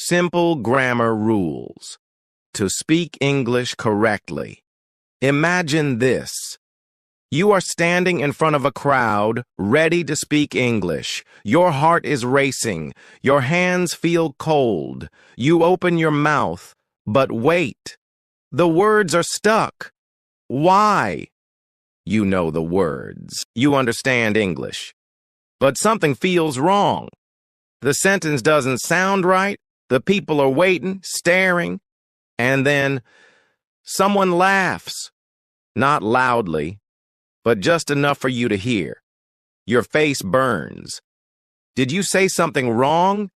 Simple grammar rules to speak English correctly. Imagine this. You are standing in front of a crowd, ready to speak English. Your heart is racing. Your hands feel cold. You open your mouth, but wait. The words are stuck. Why? You know the words. You understand English. But something feels wrong. The sentence doesn't sound right. The people are waiting, staring, and then someone laughs. Not loudly, but just enough for you to hear. Your face burns. Did you say something wrong?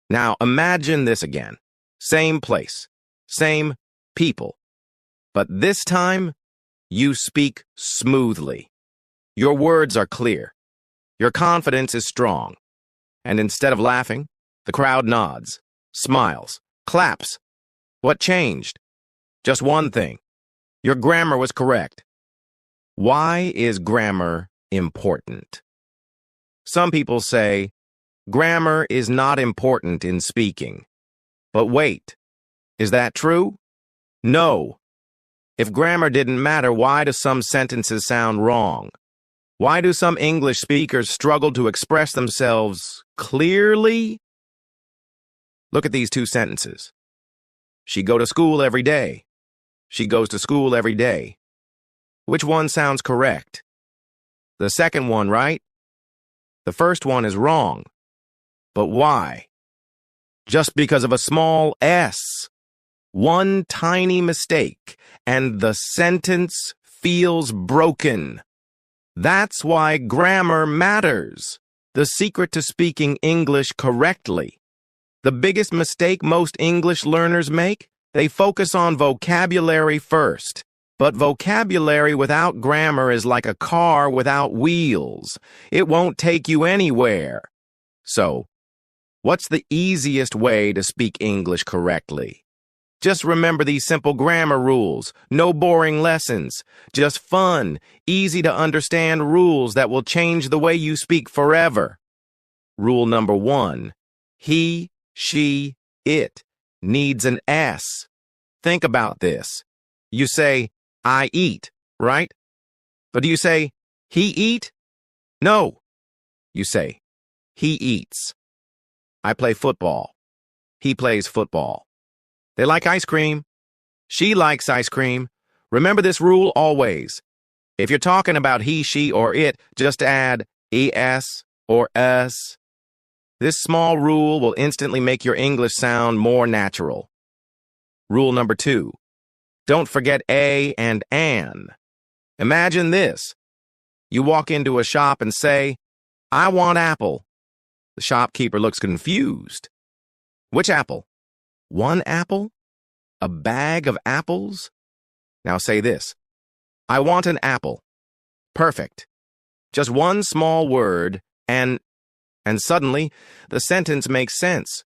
Now imagine this again. Same place, same people. But this time, you speak smoothly. Your words are clear. Your confidence is strong. And instead of laughing, the crowd nods, smiles, claps. What changed? Just one thing. Your grammar was correct. Why is grammar important? Some people say, grammar is not important in speaking. But wait, is that true? No. If grammar didn't matter, why do some sentences sound wrong? Why do some English speakers struggle to express themselves clearly? Look at these two sentences. She go to school every day. She goes to school every day. Which one sounds correct? The second one, right? The first one is wrong. But why? Just because of a small s. One tiny mistake, and the sentence feels broken. That's why grammar matters. The secret to speaking English correctly. The biggest mistake most English learners make? They focus on vocabulary first. But vocabulary without grammar is like a car without wheels. It won't take you anywhere. So, what's the easiest way to speak English correctly? Just remember these simple grammar rules. No boring lessons. Just fun, easy to understand rules that will change the way you speak forever. Rule number 1. He, she, it needs an S. Think about this. You say, I eat, right? But do you say, he eat? No. You say, he eats. I play football. He plays football. They like ice cream. She likes ice cream. Remember this rule always. If you're talking about he, she, or it, just add es or s. This small rule will instantly make your English sound more natural. Rule number 2. Don't forget a and an. Imagine this. You walk into a shop and say, I want apple. The shopkeeper looks confused. Which apple? One apple? A bag of apples? Now say this. I want an apple. Perfect. Just one small word, and suddenly the sentence makes sense.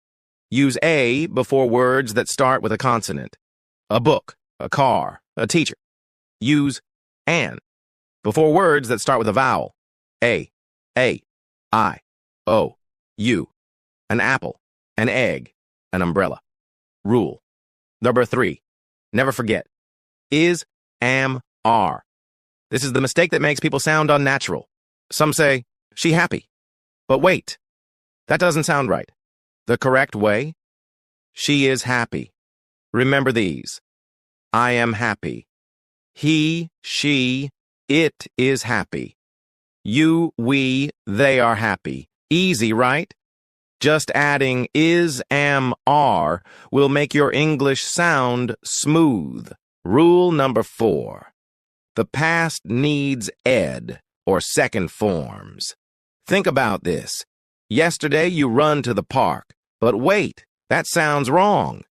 Use a before words that start with a consonant. A book, a car, a teacher. Use an before words that start with a vowel. A, I, o, u. An apple, an egg, an umbrella. Rule. Number 3. Never forget. Is, am, are. This is the mistake that makes people sound unnatural. Some say, she happy. But wait, that doesn't sound right. The correct way? She is happy. Remember these. I am happy. He, she, it is happy. You, we, they are happy. Easy, right? Just adding is, am, are will make your English sound smooth. Rule number 4. The past needs ed, or second forms. Think about this. Yesterday you run to the park, but wait, that sounds wrong.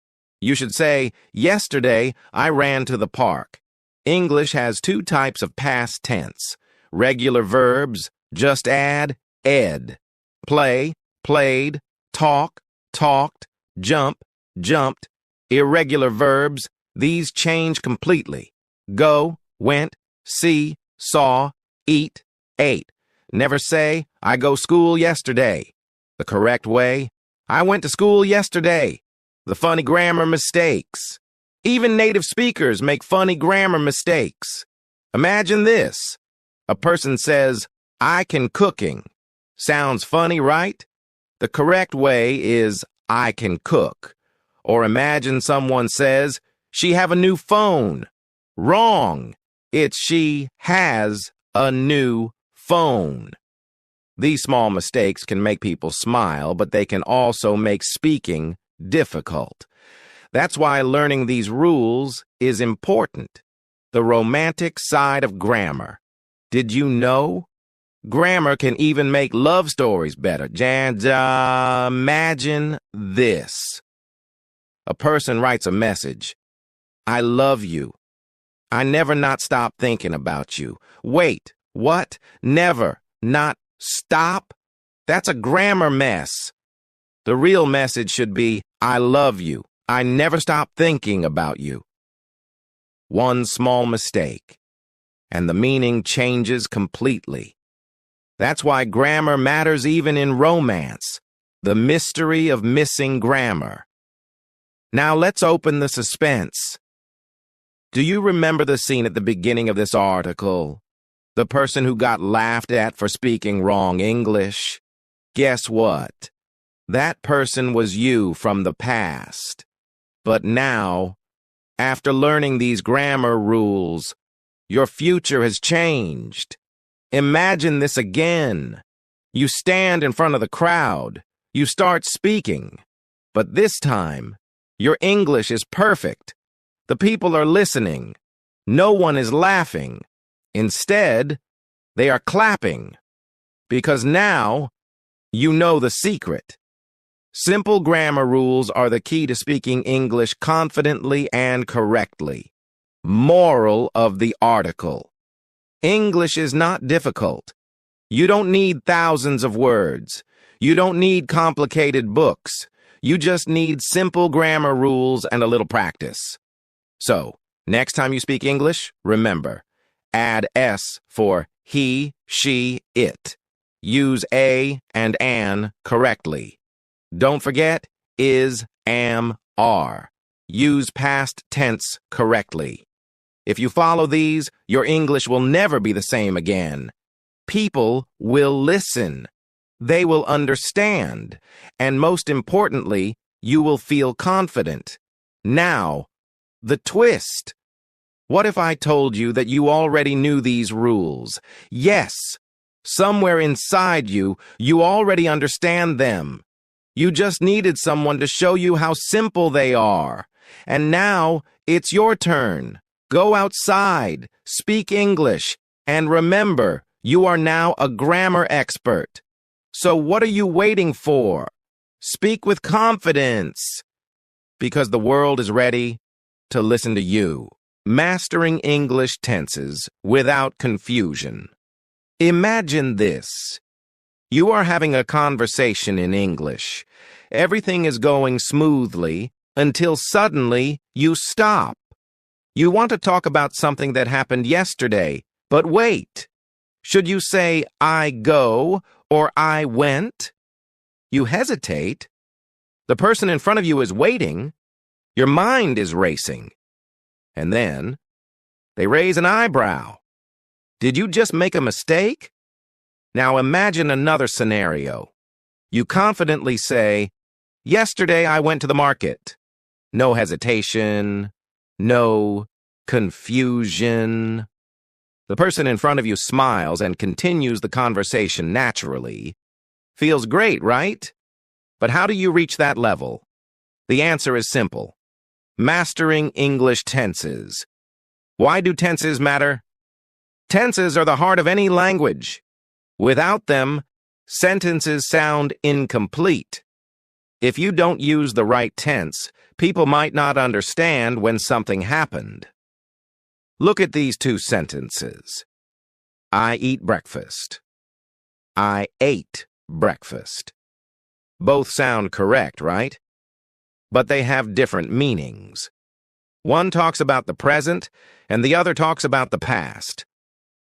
You should say, yesterday I ran to the park. English has 2 types of past tense. Regular verbs, just add ed. Play, played, talk, talked, jump, jumped. Irregular verbs, these change completely. Go, went, see, saw, eat, ate. Never say, I go school yesterday. The correct way, I went to school yesterday. The funny grammar mistakes. Even native speakers make funny grammar mistakes. Imagine this. A person says, "I can cooking." Sounds funny, right? The correct way is, "I can cook." Or imagine someone says, "She have a new phone." Wrong. It's "she has a new phone." These small mistakes can make people smile, but they can also make speaking difficult. That's why learning these rules is important. The romantic side of grammar. Did you know? Grammar can even make love stories better. Imagine this. A person writes a message. "I love you. I never not stop thinking about you." Wait, what? Never not stop? That's a grammar mess. The real message should be, "I love you. I never stop thinking about you." One small mistake, and the meaning changes completely. That's why grammar matters even in romance, the mystery of missing grammar. Now let's open the suspense. Do you remember the scene at the beginning of this article? The person who got laughed at for speaking wrong English? Guess what? That person was you from the past. But now, after learning these grammar rules, your future has changed. Imagine this again. You stand in front of the crowd. You start speaking. But this time, your English is perfect. The people are listening. No one is laughing. Instead, they are clapping. Because now, you know the secret. Simple grammar rules are the key to speaking English confidently and correctly. Moral of the article. English is not difficult. You don't need thousands of words. You don't need complicated books. You just need simple grammar rules and a little practice. So, next time you speak English, remember, add S for he, she, it. Use a and an correctly. Don't forget is, am, are. Use past tense correctly. If you follow these, your English will never be the same again. People will listen. They will understand. And most importantly, you will feel confident. Now, the twist. What if I told you that you already knew these rules? Yes, somewhere inside you, you already understand them. You just needed someone to show you how simple they are. And now, it's your turn. Go outside, speak English, and remember, you are now a grammar expert. So what are you waiting for? Speak with confidence. Because the world is ready to listen to you. Mastering English tenses without confusion. Imagine this. You are having a conversation in English. Everything is going smoothly until suddenly you stop. You want to talk about something that happened yesterday, but wait. Should you say, "I go," or "I went"? You hesitate. The person in front of you is waiting. Your mind is racing. And then, they raise an eyebrow. Did you just make a mistake? Now imagine another scenario. You confidently say, "Yesterday I went to the market." No hesitation, no confusion. The person in front of you smiles and continues the conversation naturally. Feels great, right? But how do you reach that level? The answer is simple. Mastering English tenses. Why do tenses matter? Tenses are the heart of any language. Without them, sentences sound incomplete. If you don't use the right tense, people might not understand when something happened. Look at these two sentences. I eat breakfast. I ate breakfast. Both sound correct, right? But they have different meanings. One talks about the present, and the other talks about the past.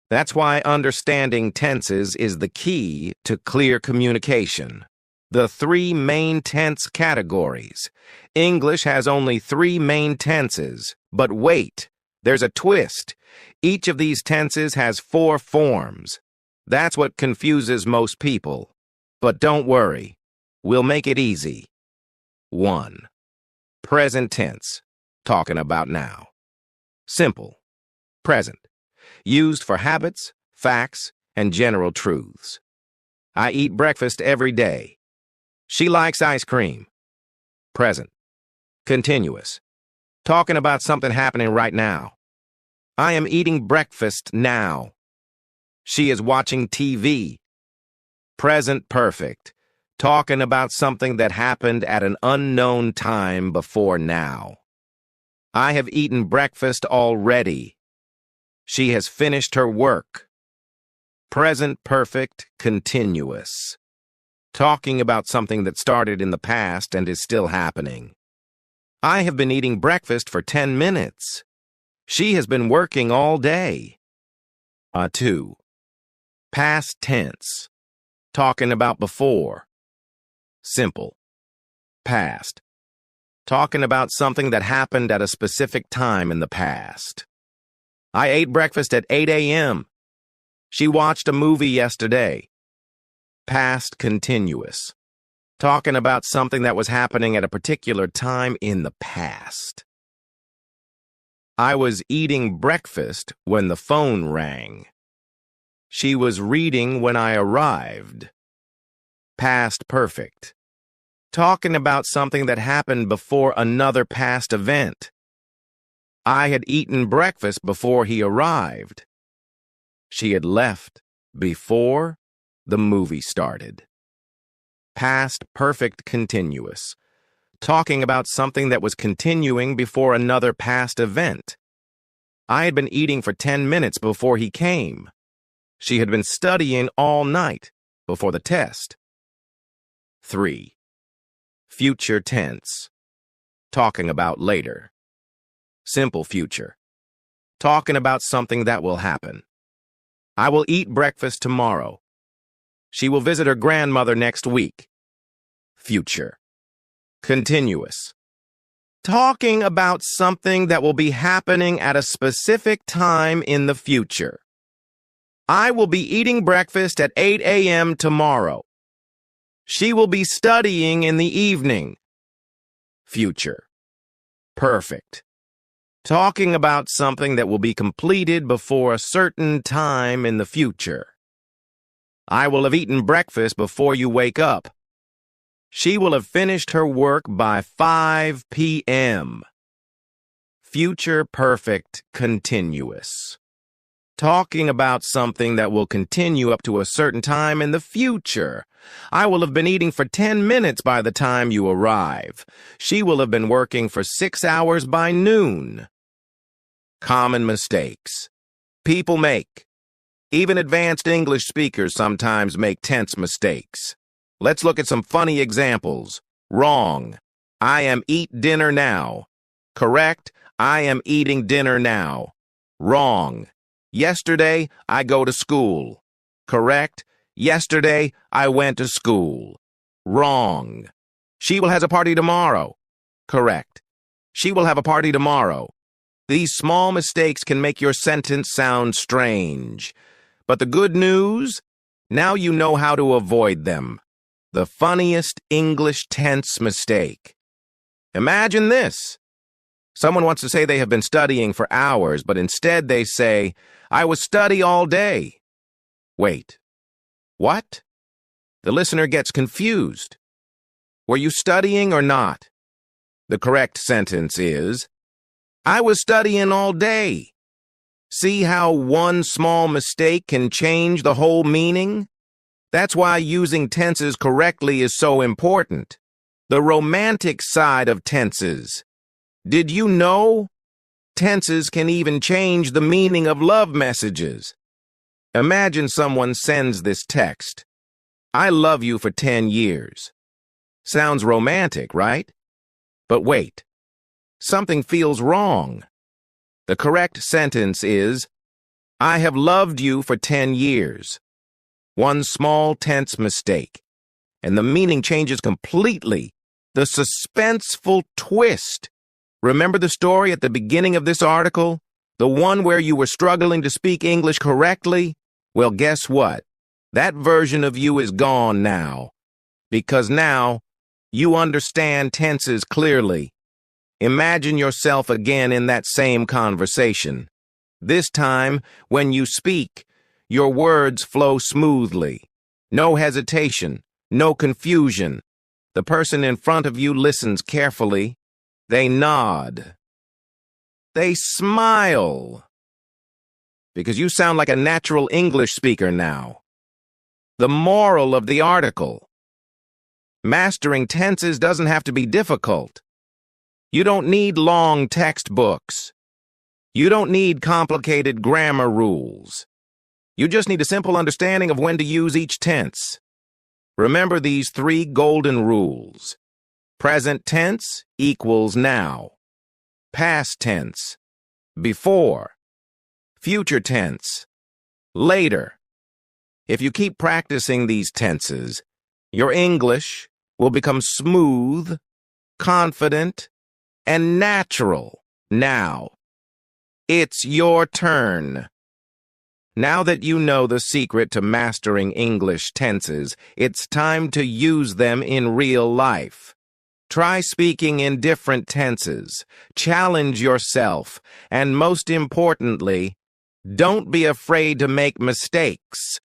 That's why understanding tenses is the key to clear communication. The three main tense categories. English has only three main tenses, but wait, there's a twist. Each of these tenses has four forms. That's what confuses most people. But don't worry, we'll make it easy. 1. Present tense, talking about now. Simple. Present. Used for habits, facts, and general truths. I eat breakfast every day. She likes ice cream. Present. Continuous. Talking about something happening right now. I am eating breakfast now. She is watching TV. Present perfect. Talking about something that happened at an unknown time before now. I have eaten breakfast already. She has finished her work. Present perfect continuous. Talking about something that started in the past and is still happening. I have been eating breakfast for 10 minutes. She has been working all day. 2. Past tense. Talking about before. Simple. Past. Talking about something that happened at a specific time in the past. I ate breakfast at 8 a.m. She watched a movie yesterday. Past continuous. Talking about something that was happening at a particular time in the past. I was eating breakfast when the phone rang. She was reading when I arrived. Past perfect. Talking about something that happened before another past event. I had eaten breakfast before he arrived. She had left before the movie started. Past perfect continuous. Talking about something that was continuing before another past event. I had been eating for 10 minutes before he came. She had been studying all night before the test. 3. Future tense. Talking about later. Simple future. Talking about something that will happen. I will eat breakfast tomorrow. She will visit her grandmother next week. Future. Continuous. Talking about something that will be happening at a specific time in the future. I will be eating breakfast at 8 a.m. tomorrow. She will be studying in the evening. Future. Perfect. Talking about something that will be completed before a certain time in the future. I will have eaten breakfast before you wake up. She will have finished her work by 5 p.m. Future perfect continuous. Talking about something that will continue up to a certain time in the future. I will have been eating for 10 minutes by the time you arrive. She will have been working for 6 hours by noon. Common mistakes. People make. Even advanced English speakers sometimes make tense mistakes. Let's look at some funny examples. Wrong. I am eat dinner now. Correct. I am eating dinner now. Wrong. Yesterday, I go to school. Correct. Yesterday, I went to school. Wrong. She will have a party tomorrow. Correct. She will have a party tomorrow. These small mistakes can make your sentence sound strange. But the good news? Now you know how to avoid them. The funniest English tense mistake. Imagine this. Someone wants to say they have been studying for hours, but instead they say, I was study all day. Wait. What? The listener gets confused. Were you studying or not? The correct sentence is, I was studying all day. See how one small mistake can change the whole meaning? That's why using tenses correctly is so important. The romantic side of tenses. Did you know? Tenses can even change the meaning of love messages. Imagine someone sends this text. I love you for 10 years. Sounds romantic, right? But wait. Something feels wrong. The correct sentence is, I have loved you for 10 years. One small tense mistake. and the meaning changes completely. The suspenseful twist. Remember the story at the beginning of this article? The one where you were struggling to speak English correctly? Well, guess what? That version of you is gone now. Because now, you understand tenses clearly. Imagine yourself again in that same conversation. This time, when you speak, your words flow smoothly. No hesitation, no confusion. The person in front of you listens carefully. They nod. They smile. Because you sound like a natural English speaker now. The moral of the article. Mastering tenses doesn't have to be difficult. You don't need long textbooks. You don't need complicated grammar rules. You just need a simple understanding of when to use each tense. Remember these 3 golden rules. Present tense equals now. Past tense, before. Future tense, later. If you keep practicing these tenses, your English will become smooth, confident, and natural now. It's your turn. Now that you know the secret to mastering English tenses, it's time to use them in real life. Try speaking in different tenses, challenge yourself, and most importantly, don't be afraid to make mistakes.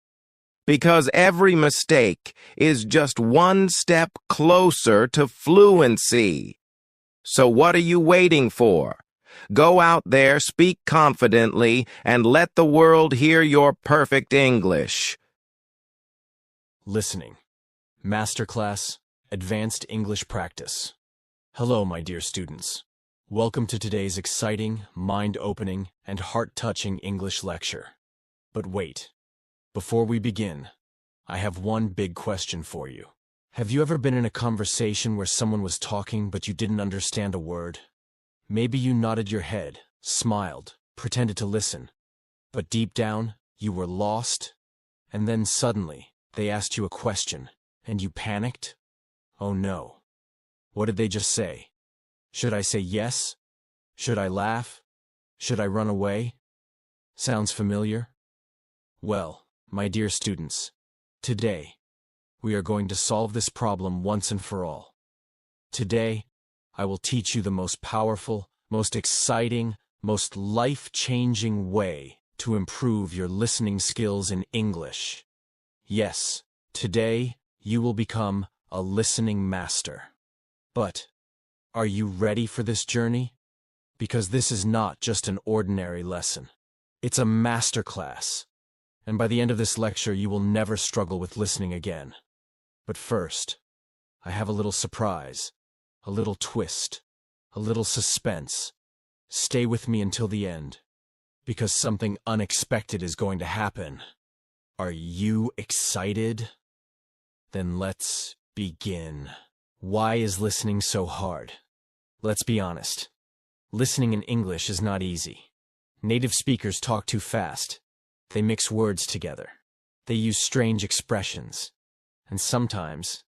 Because every mistake is just one step closer to fluency. So what are you waiting for? Go out there, speak confidently, and let the world hear your perfect English. Listening. Masterclass, Advanced English Practice. Hello, my dear students. Welcome to today's exciting, mind-opening, and heart-touching English lecture. But wait, before we begin, I have one big question for you. Have you ever been in a conversation where someone was talking but you didn't understand a word? Maybe you nodded your head, smiled, pretended to listen, but deep down, you were lost, and then suddenly, they asked you a question, and you panicked? Oh no. What did they just say? Should I say yes? Should I laugh? Should I run away? Sounds familiar? Well, my dear students, today, we are going to solve this problem once and for all. Today, I will teach you the most powerful, most exciting, most life-changing way to improve your listening skills in English. Yes, today you will become a listening master. But, are you ready for this journey? Because this is not just an ordinary lesson. It's a masterclass. And by the end of this lecture, you will never struggle with listening again. But first, I have a little surprise. A little twist, a little suspense. Stay with me until the end, because something unexpected is going to happen. Are you excited? Then let's begin. Why is listening so hard? Let's be honest. Listening in English is not easy. Native speakers talk too fast. They mix words together. They use strange expressions. And sometimes,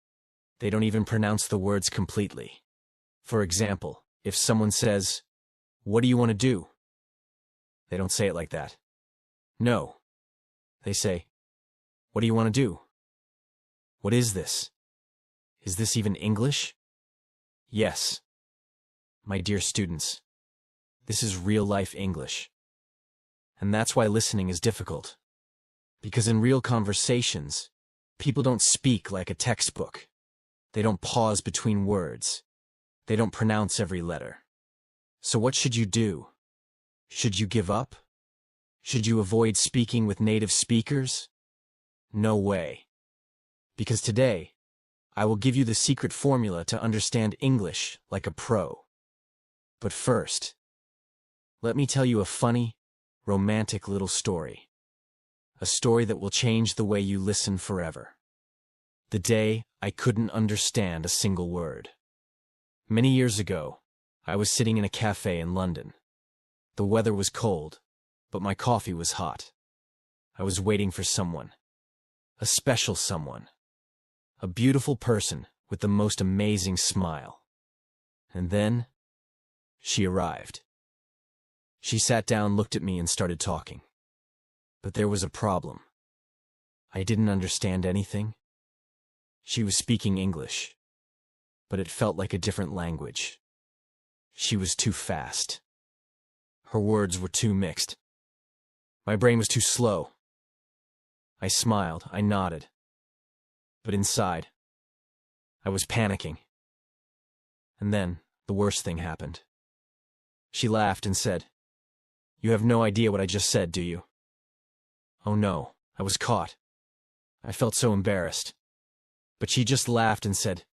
they don't even pronounce the words completely. For example, if someone says, "What do you want to do?" They don't say it like that. No. They say, "What do you want to do?" What is this? Is this even English? Yes. My dear students, this is real-life English. And that's why listening is difficult. Because in real conversations, people don't speak like a textbook. They don't pause between words. They don't pronounce every letter. So what should you do? Should you give up? Should you avoid speaking with native speakers? No way. Because today, I will give you the secret formula to understand English like a pro. But first, let me tell you a funny, romantic little story. A story that will change the way you listen forever. The day I couldn't understand a single word. Many years ago, I was sitting in a cafe in London. The weather was cold, but my coffee was hot. I was waiting for someone. A special someone. A beautiful person with the most amazing smile. And then, she arrived. She sat down, looked at me, and started talking. But there was a problem. I didn't understand anything. She was speaking English, but it felt like a different language. She was too fast. Her words were too mixed. My brain was too slow. I smiled, I nodded. But inside, I was panicking. And then, the worst thing happened. She laughed and said, "You have no idea what I just said, do you?" Oh no, I was caught. I felt so embarrassed. But she just laughed and said,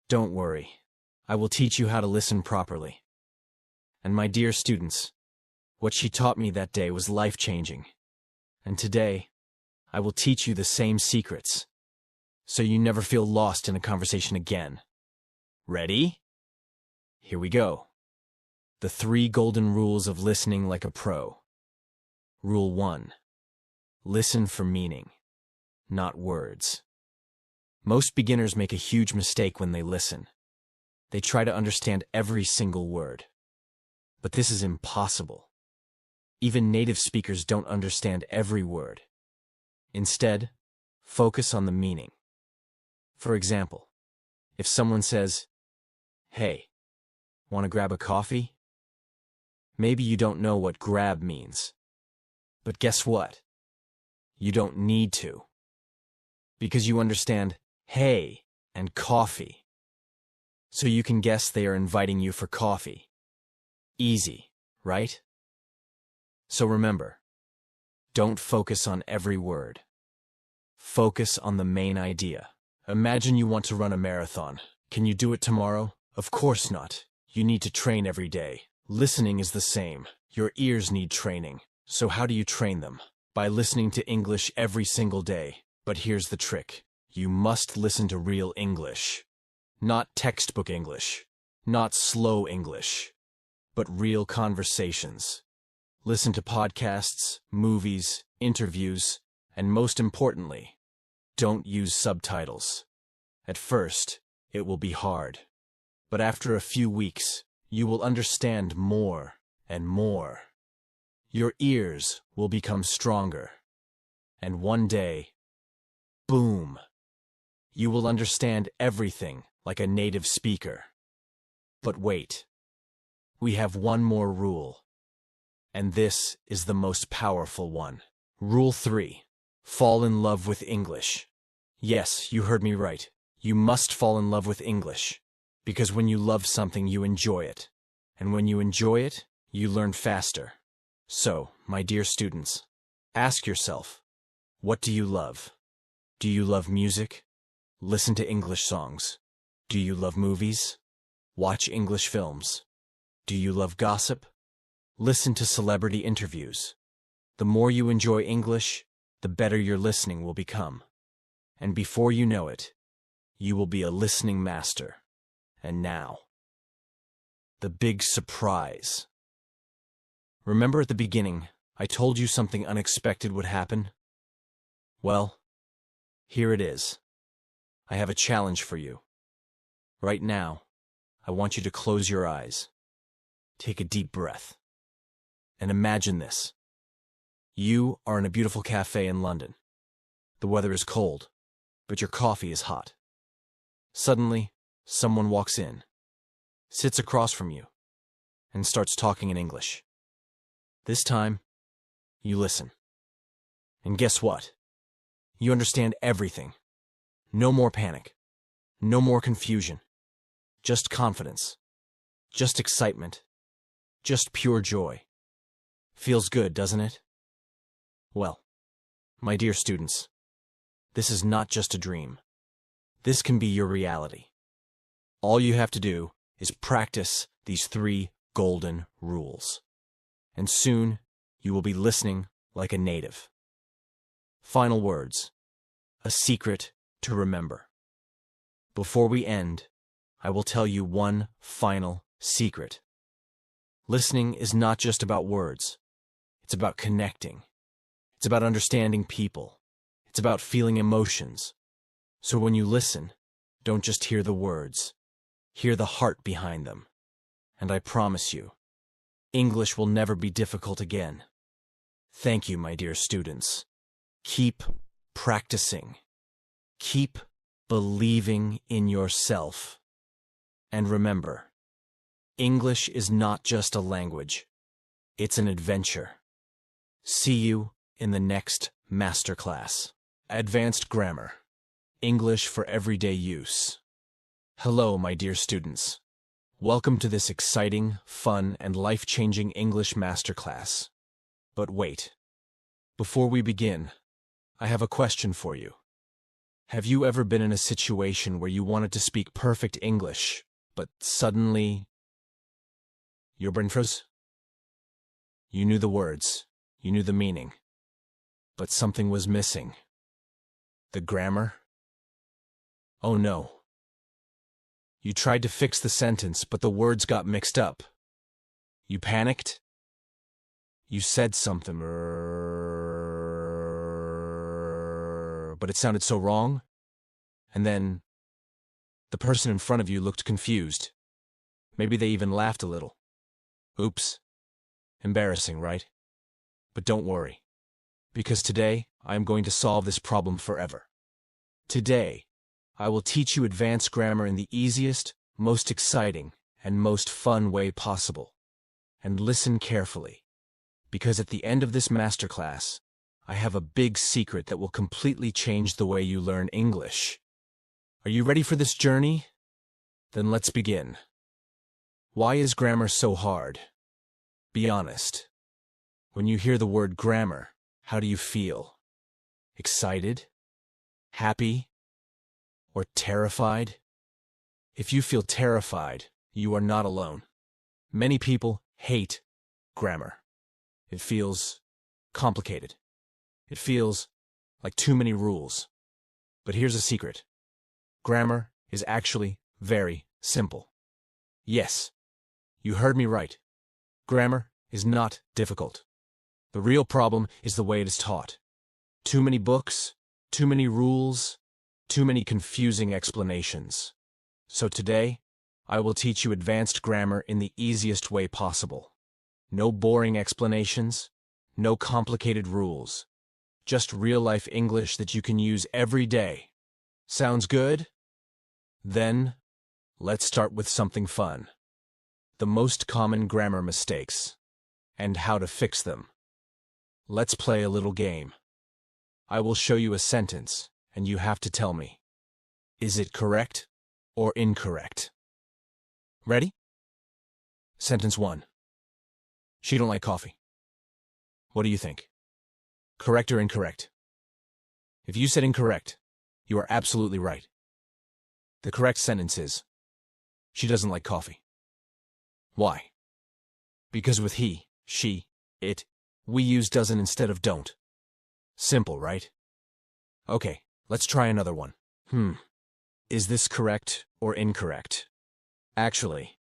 "Don't worry. I will teach you how to listen properly." And my dear students, what she taught me that day was life-changing. And today, I will teach you the same secrets, so you never feel lost in a conversation again. Ready? Here we go. The 3 golden rules of listening like a pro. Rule 1. Listen for meaning, not words. Most beginners make a huge mistake when they listen. They try to understand every single word. But this is impossible. Even native speakers don't understand every word. Instead, focus on the meaning. For example, if someone says, "Hey, want to grab a coffee?" Maybe you don't know what grab means. But guess what? You don't need to. Because you understand hey and coffee. So you can guess they are inviting you for coffee. Easy, right? So remember, don't focus on every word. Focus on the main idea. Imagine you want to run a marathon. Can you do it tomorrow? Of course not. You need to train every day. Listening is the same. Your ears need training. So how do you train them? By listening to English every single day. But here's the trick. You must listen to real English. Not textbook English. Not slow English. But real conversations. Listen to podcasts, movies, interviews, and most importantly, don't use subtitles. At first, it will be hard. But after a few weeks, you will understand more and more. Your ears will become stronger. And one day, boom, you will understand everything like a native speaker. But wait, we have one more rule. And this is the most powerful one. Rule 3. Fall in love with English. Yes, you heard me right. You must fall in love with English. Because when you love something, you enjoy it. And when you enjoy it, you learn faster. So, my dear students, ask yourself, what do you love? Do you love music? Listen to English songs. Do you love movies? Watch English films. Do you love gossip? Listen to celebrity interviews. The more you enjoy English, the better your listening will become. And before you know it, you will be a listening master. And now, the big surprise. Remember at the beginning, I told you something unexpected would happen? Well, here it is. I have a challenge for you. Right now, I want you to close your eyes. Take a deep breath. And imagine this. You are in a beautiful cafe in London. The weather is cold, but your coffee is hot. Suddenly, someone walks in, sits across from you, and starts talking in English. This time, you listen. And guess what? You understand everything. No more panic. No more confusion. Just confidence. Just excitement. Just pure joy. Feels good, doesn't it? Well, my dear students, this is not just a dream. This can be your reality. All you have to do is practice these 3 golden rules. And soon, you will be listening like a native. Final words. A secret to remember. Before we end, I will tell you one final secret. Listening is not just about words. It's about connecting. It's about understanding people. It's about feeling emotions. So when you listen, don't just hear the words. Hear the heart behind them. And I promise you, English will never be difficult again. Thank you, my dear students. Keep practicing. Keep believing in yourself. And remember, English is not just a language. It's an adventure. See you in the next masterclass. Advanced Grammar. English for everyday use. Hello, my dear students. Welcome to this exciting, fun, and life-changing English masterclass. But wait. Before we begin, I have a question for you. Have you ever been in a situation where you wanted to speak perfect English, but suddenly your brain froze? You knew the words, you knew the meaning, but something was missing. The grammar? Oh no. You tried to fix the sentence, but the words got mixed up. You panicked? You said something, but it sounded so wrong. And then the person in front of you looked confused. Maybe they even laughed a little. Oops. Embarrassing, right? But don't worry, because today I am going to solve this problem forever. Today, I will teach you advanced grammar in the easiest, most exciting, and most fun way possible. And listen carefully, because at the end of this masterclass, I have a big secret that will completely change the way you learn English. Are you ready for this journey? Then let's begin. Why is grammar so hard? Be honest. When you hear the word grammar, how do you feel? Excited? Happy? Or terrified? If you feel terrified, you are not alone. Many people hate grammar. It feels complicated. It feels like too many rules. But here's a secret. Grammar is actually very simple. Yes, you heard me right. Grammar is not difficult. The real problem is the way it is taught. Too many books, too many rules, too many confusing explanations. So today, I will teach you advanced grammar in the easiest way possible. No boring explanations, no complicated rules. Just real-life English that you can use every day. Sounds good? Then, let's start with something fun. The most common grammar mistakes, and how to fix them. Let's play a little game. I will show you a sentence, and you have to tell me, is it correct or incorrect? Ready? Sentence 1. She don't like coffee. What do you think? Correct or incorrect? If you said incorrect, you are absolutely right. The correct sentence is, she doesn't like coffee. Why? Because with he, she, it, we use doesn't instead of don't. Simple, right? Okay, let's try another one. Is this correct or incorrect? Actually,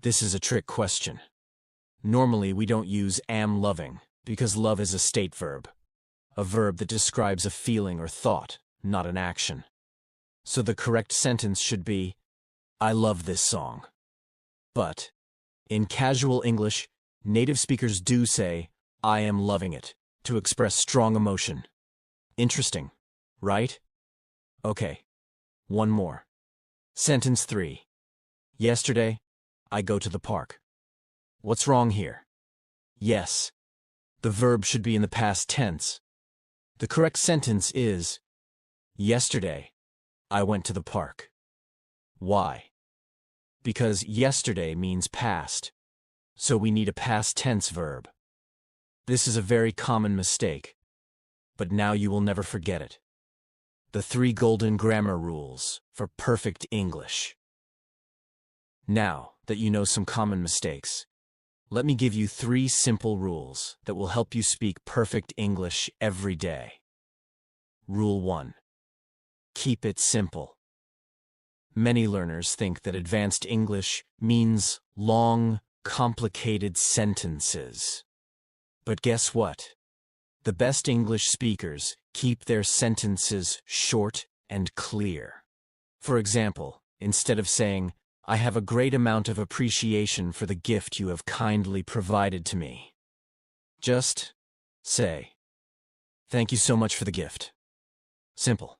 this is a trick question. Normally, we don't use am loving because love is a state verb, a verb that describes a feeling or thought, not an action. So the correct sentence should be, I love this song. But in casual English, native speakers do say, I am loving it, to express strong emotion. Interesting, right? Okay, one more. Sentence 3. Yesterday, I go to the park. What's wrong here? Yes, the verb should be in the past tense. The correct sentence is, yesterday, I went to the park. Why? Because yesterday means past, so we need a past tense verb. This is a very common mistake, but now you will never forget it. The 3 golden grammar rules for perfect English. Now that you know some common mistakes, let me give you 3 simple rules that will help you speak perfect English every day. Rule 1. Keep it simple. Many learners think that advanced English means long, complicated sentences. But guess what? The best English speakers keep their sentences short and clear. For example, instead of saying, "I have a great amount of appreciation for the gift you have kindly provided to me," just say, "Thank you so much for the gift." Simple.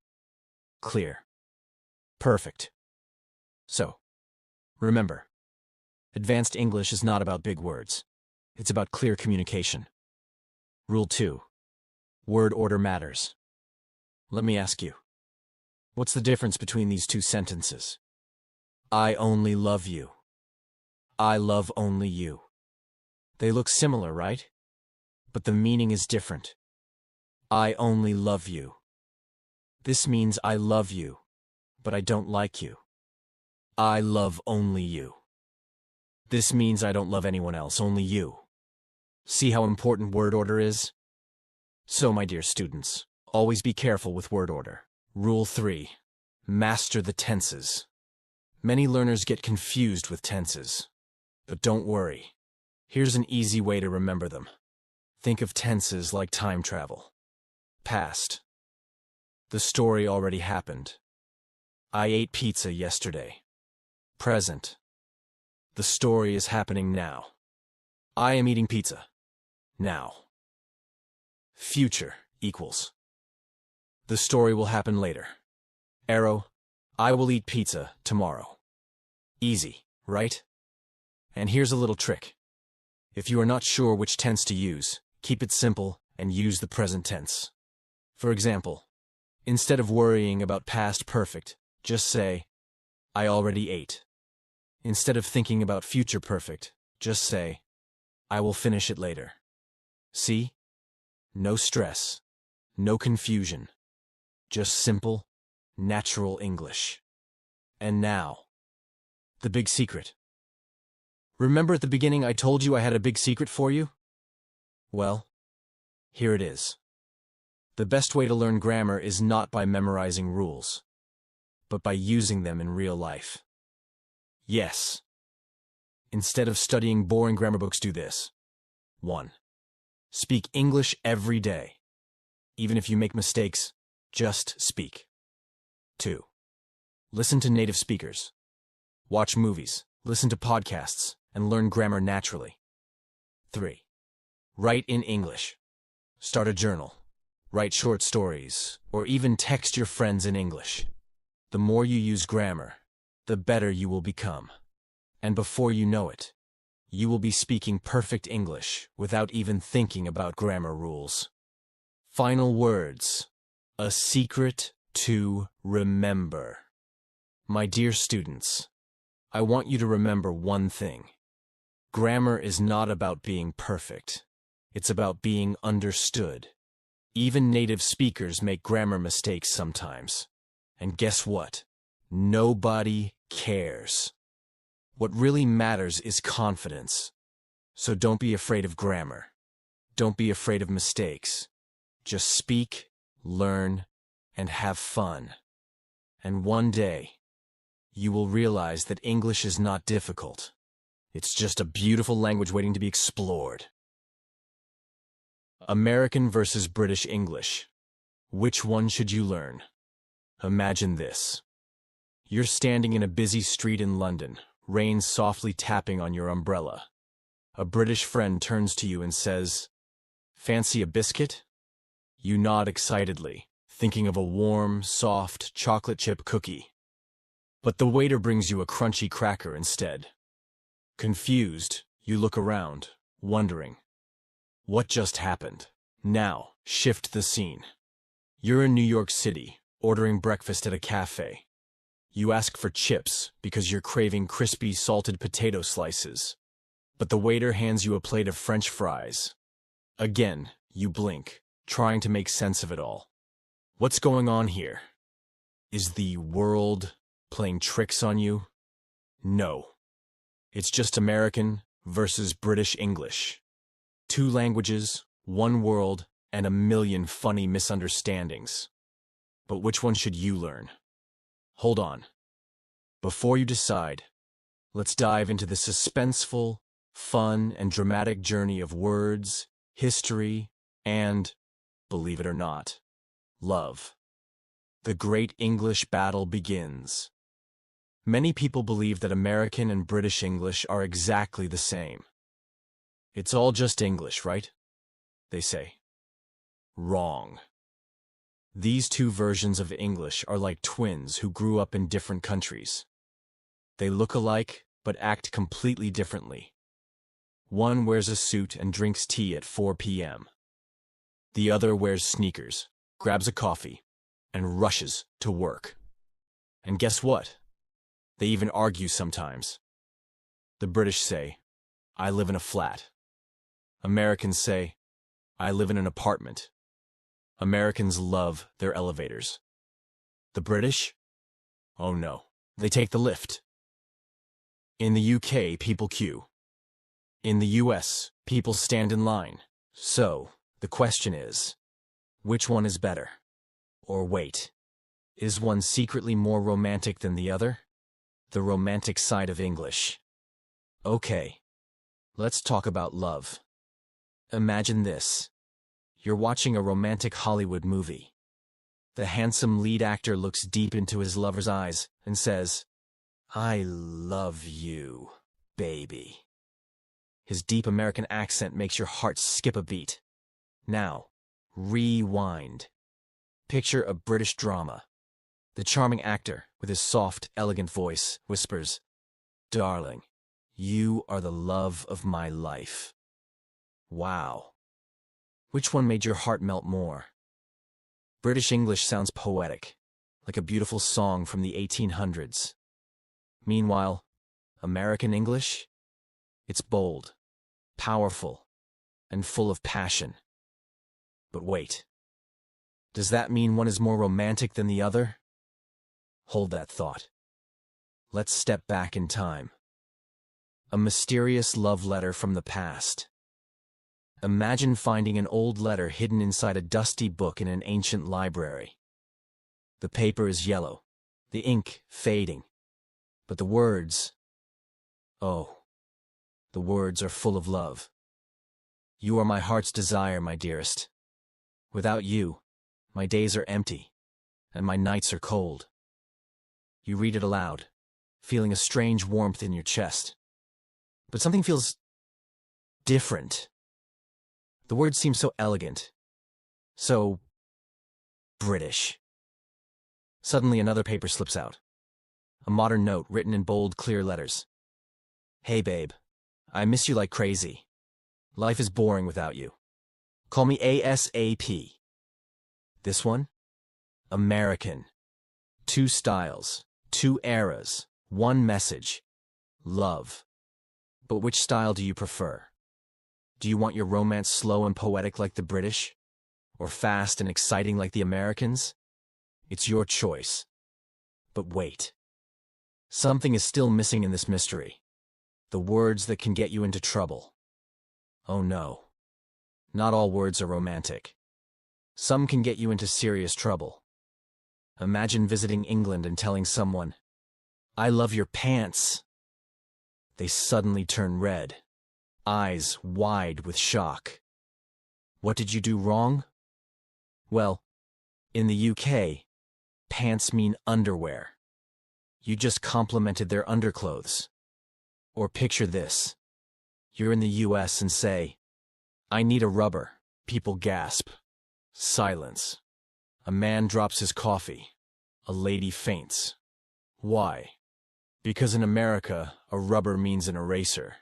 Clear. Perfect. So, remember, advanced English is not about big words. It's about clear communication. Rule 2. Word order matters. Let me ask you, what's the difference between these two sentences? I only love you. I love only you. They look similar, right? But the meaning is different. I only love you. This means I love you, but I don't like you. I love only you. This means I don't love anyone else, only you. See how important word order is? So, my dear students, always be careful with word order. Rule 3. Master the tenses. Many learners get confused with tenses. But don't worry. Here's an easy way to remember them. Think of tenses like time travel. Past. The story already happened. I ate pizza yesterday. Present. The story is happening now. I am eating pizza. Now. Future equals. The story will happen later. Arrow. I will eat pizza tomorrow. Easy, right? And here's a little trick. If you are not sure which tense to use, keep it simple and use the present tense. For example, instead of worrying about past perfect, just say, I already ate. Instead of thinking about future perfect, just say, I will finish it later. See? No stress, no confusion, just simple, natural English. And now, the big secret. Remember at the beginning I told you I had a big secret for you? Well, here it is. The best way to learn grammar is not by memorizing rules, but by using them in real life. Yes. Instead of studying boring grammar books, do this. 1. Speak English every day. Even if you make mistakes, just speak. 2. Listen to native speakers. Watch movies, listen to podcasts, and learn grammar naturally. 3. Write in English. Start a journal. Write short stories, or even text your friends in English. The more you use grammar, the better you will become. And before you know it, you will be speaking perfect English without even thinking about grammar rules. Final words. A secret to remember. My dear students, I want you to remember one thing. Grammar is not about being perfect. It's about being understood. Even native speakers make grammar mistakes sometimes. And guess what? Nobody cares. What really matters is confidence. So don't be afraid of grammar. Don't be afraid of mistakes. Just speak, learn, and have fun. And one day, you will realize that English is not difficult. It's just a beautiful language waiting to be explored. American versus British English. Which one should you learn? Imagine this. You're standing in a busy street in London, rain softly tapping on your umbrella. A British friend turns to you and says, "Fancy a biscuit?" You nod excitedly, thinking of a warm, soft chocolate chip cookie. But the waiter brings you a crunchy cracker instead. Confused, you look around, wondering, what just happened? Now, shift the scene. You're in New York City, ordering breakfast at a cafe. You ask for chips because you're craving crispy salted potato slices. But the waiter hands you a plate of French fries. Again, you blink, trying to make sense of it all. What's going on here? Is the world playing tricks on you? No. It's just American versus British English. 2 languages, 1 world, and a million funny misunderstandings. But which one should you learn? Hold on. Before you decide, let's dive into the suspenseful, fun, and dramatic journey of words, history, and, believe it or not, love. the great English battle begins. Many people believe that American and British English are exactly the same. It's all just English, right? They say. Wrong. These two versions of English are like twins who grew up in different countries. They look alike, but act completely differently. One wears a suit and drinks tea at 4 p.m. The other wears sneakers, grabs a coffee, and rushes to work. And guess what? They even argue sometimes. The British say, "I live in a flat." Americans say, "I live in an apartment." Americans love their elevators. The British? Oh no, they take the lift. In the UK, people queue. In the US, people stand in line. So, the question is, which one is better? Or wait, is one secretly more romantic than the other? The romantic side of English. Okay, let's talk about love. Imagine this. You're watching a romantic Hollywood movie. The handsome lead actor looks deep into his lover's eyes and says, "I love you, baby." His deep American accent makes your heart skip a beat. Now, rewind. Picture a British drama. The charming actor, with his soft, elegant voice, whispers, "Darling, you are the love of my life." Wow. Which one made your heart melt more? British English sounds poetic, like a beautiful song from the 1800s. Meanwhile, American English? It's bold, powerful, and full of passion. But wait, does that mean one is more romantic than the other? Hold that thought. Let's step back in time. A mysterious love letter from the past. Imagine finding an old letter hidden inside a dusty book in an ancient library. The paper is yellow, the ink fading, but the words, oh, the words are full of love. "You are my heart's desire, my dearest. Without you, my days are empty, and my nights are cold." You read it aloud, feeling a strange warmth in your chest. But something feels different. The words seem so elegant, so British. Suddenly another paper slips out. A modern note written in bold, clear letters. "Hey babe, I miss you like crazy. Life is boring without you. Call me ASAP." This one? American. Two styles, two eras, one message. Love. But which style do you prefer? Do you want your romance slow and poetic like the British? Or fast and exciting like the Americans? It's your choice. But wait. Something is still missing in this mystery. The words that can get you into trouble. Oh no. Not all words are romantic. Some can get you into serious trouble. Imagine visiting England and telling someone, "I love your pants." They suddenly turn red, eyes wide with shock. What did you do wrong? Well, in the UK, pants mean underwear. You just complimented their underclothes. Or picture this. You're in the US and say, "I need a rubber." People gasp. Silence. A man drops his coffee. A lady faints. Why? Because in America, a rubber means an eraser.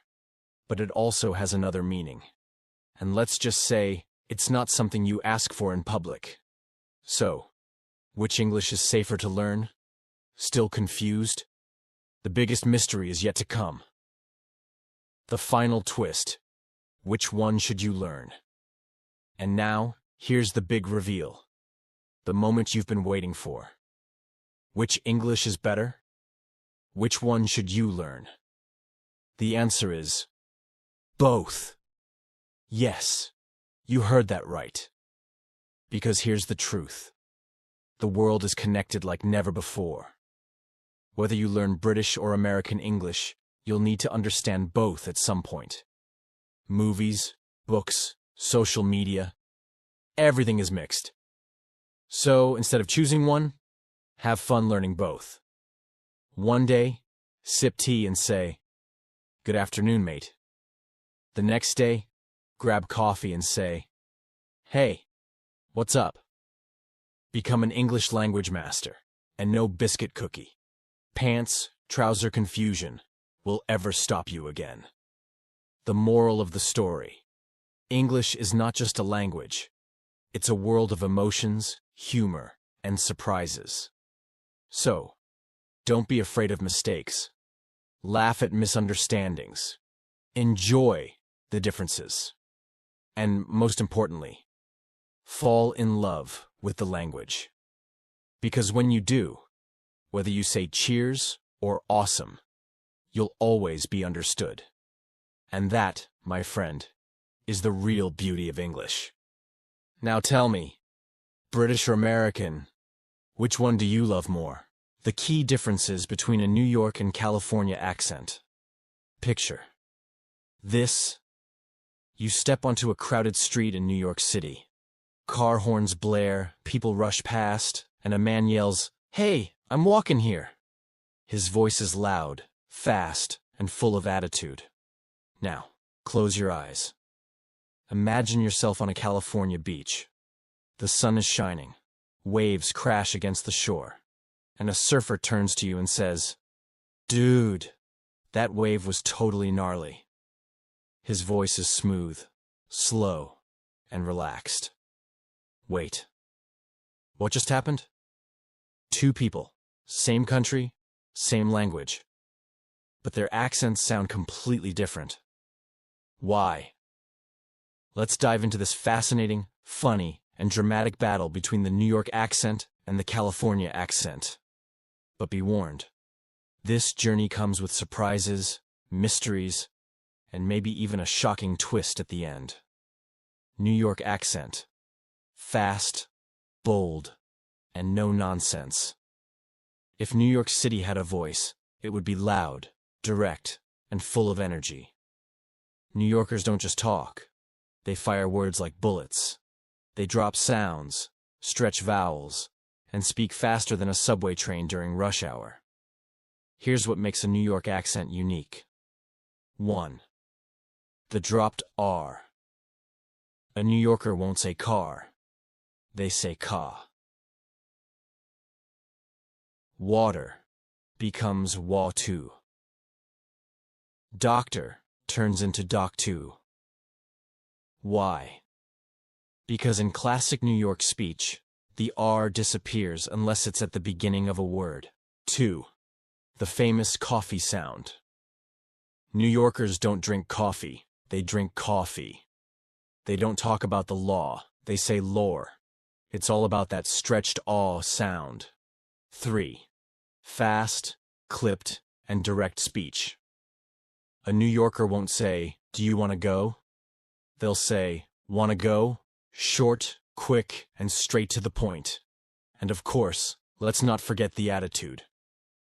But it also has another meaning. And let's just say, it's not something you ask for in public. So, which English is safer to learn? Still confused? The biggest mystery is yet to come. The final twist. Which one should you learn? And now, here's the big reveal. The moment you've been waiting for. Which English is better? Which one should you learn? The answer is both. Yes, you heard that right. Because here's the truth. The world is connected like never before. Whether you learn British or American English, you'll need to understand both at some point. Movies, books, social media, everything is mixed. So instead of choosing one, Have fun learning both. One day, sip tea and say, "Good afternoon, mate." The next day, grab coffee and say, "Hey, what's up?" Become an English language master, and no biscuit cookie, pants, trouser confusion will ever stop you again. The moral of the story: English is not just a language. It's a world of emotions, humor, and surprises. So, don't be afraid of mistakes. Laugh at misunderstandings. Enjoy the differences. And most importantly, fall in love with the language. Because when you do, whether you say cheers or awesome, you'll always be understood. And that, my friend, is the real beauty of English. Now tell me, British or American, which one do you love more? The key differences between a New York and California accent. Picture this. You step onto a crowded street in New York City. Car horns blare, people rush past, and a man yells, "Hey, I'm walking here." His voice is loud, fast, and full of attitude. Now, close your eyes. Imagine yourself on a California beach. The sun is shining, waves crash against the shore, and a surfer turns to you and says, "Dude, that wave was totally gnarly." His voice is smooth, slow, and relaxed. Wait. What just happened? Two people, same country, same language, but their accents sound completely different. Why? Let's dive into this fascinating, funny, and dramatic battle between the New York accent and the California accent. But be warned, this journey comes with surprises, mysteries, and maybe even a shocking twist at the end. New York accent. Fast, bold, and no nonsense. If New York City had a voice, it would be loud, direct, and full of energy. New Yorkers don't just talk. They fire words like bullets. They drop sounds, stretch vowels, and speak faster than a subway train during rush hour. Here's what makes a New York accent unique. 1. The dropped R. A New Yorker won't say car. They say ka. Water becomes wa-tu. Doctor turns into doc-tu. Why? Because in classic New York speech, the R disappears unless it's at the beginning of a word. 2. The famous coffee sound. New Yorkers don't drink coffee, they drink coffee. They don't talk about the law, they say lore. It's all about that stretched aw sound. 3. Fast, clipped, and direct speech. A New Yorker won't say, "Do you want to go?" They'll say, "Want to go?" Short, quick, and straight to the point. And of course, let's not forget the attitude.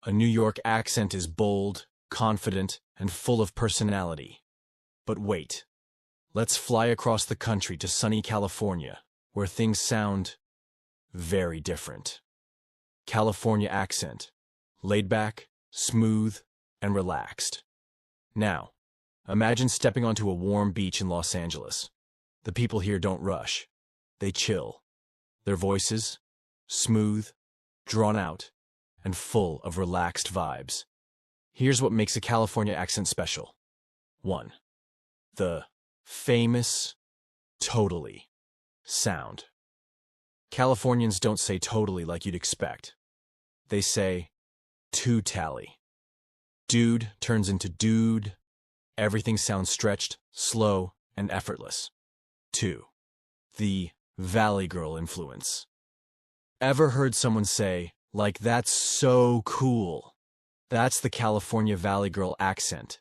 A New York accent is bold, confident, and full of personality. But wait. Let's fly across the country to sunny California, where things sound very different. California accent. Laid back, smooth, and relaxed. Now, imagine stepping onto a warm beach in Los Angeles. The people here don't rush. They chill. Their voices, smooth, drawn out, and full of relaxed vibes. Here's what makes a California accent special. 1. The famous totally sound. Californians don't say totally like you'd expect. They say too-tally. Dude turns into dude. Everything sounds stretched, slow, and effortless. 2. The Valley Girl influence. Ever heard someone say, like, "That's so cool"? That's the California Valley Girl accent.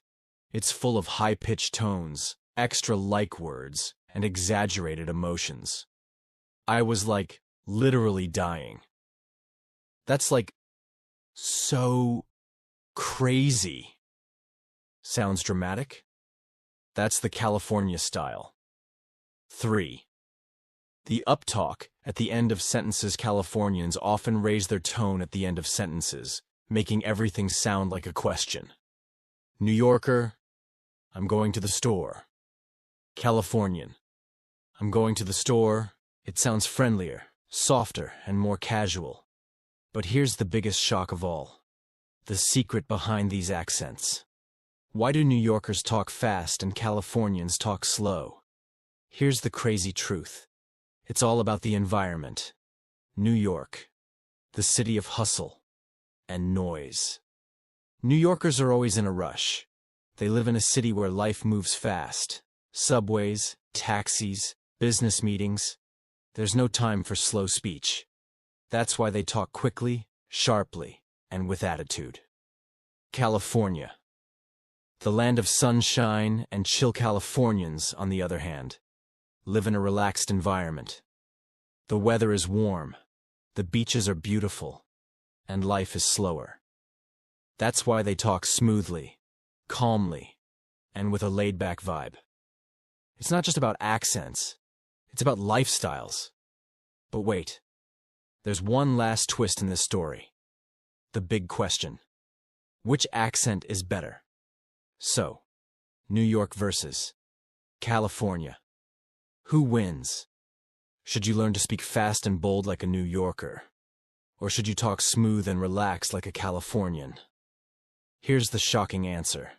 It's full of high-pitched tones, extra like words, and exaggerated emotions. I was like, literally dying. That's like, so crazy. Sounds dramatic? That's the California style. 3. The uptalk At the end of sentences, Californians often raise their tone at the end of sentences, making everything sound like a question. New Yorker, I'm going to the store. Californian, I'm going to the store. It sounds friendlier, softer, and more casual. But here's the biggest shock of all. The secret behind these accents. Why do New Yorkers talk fast and Californians talk slow? Here's the crazy truth. It's all about the environment. New York, the city of hustle and noise. New Yorkers are always in a rush. They live in a city where life moves fast. Subways, taxis, business meetings. There's no time for slow speech. That's why they talk quickly, sharply, and with attitude. California. The land of sunshine and chill Californians, on the other hand, live in a relaxed environment. The weather is warm, the beaches are beautiful, and life is slower. That's why they talk smoothly, calmly, and with a laid-back vibe. It's not just about accents, it's about lifestyles. But wait, there's one last twist in this story. The big question. Which accent is better? So, New York versus California. Who wins? Should you learn to speak fast and bold like a New Yorker? Or should you talk smooth and relaxed like a Californian? Here's the shocking answer.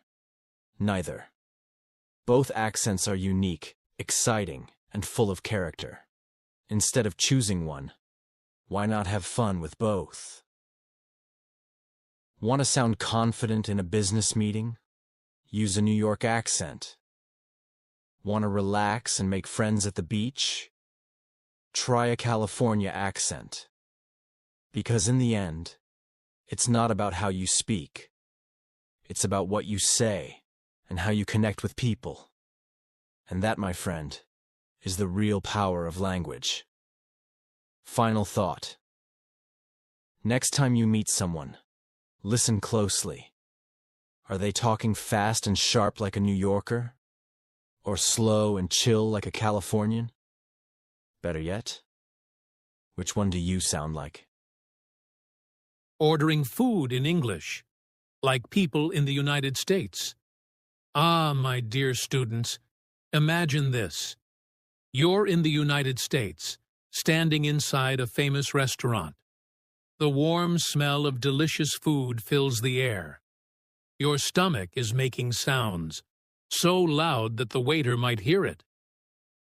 Neither. Both accents are unique, exciting, and full of character. Instead of choosing one, why not have fun with both? Want to sound confident in a business meeting? Use a New York accent. Want to relax and make friends at the beach? Try a California accent. Because in the end, it's not about how you speak. It's about what you say and how you connect with people. And that, my friend, is the real power of language. Final thought. Next time you meet someone, listen closely. Are they talking fast and sharp like a New Yorker? Or slow and chill like a Californian? Better yet, which one do you sound like? Ordering food in English, like people in the United States. Ah, my dear students, imagine this. You're in the United States, standing inside a famous restaurant. The warm smell of delicious food fills the air. Your stomach is making sounds, so loud that the waiter might hear it.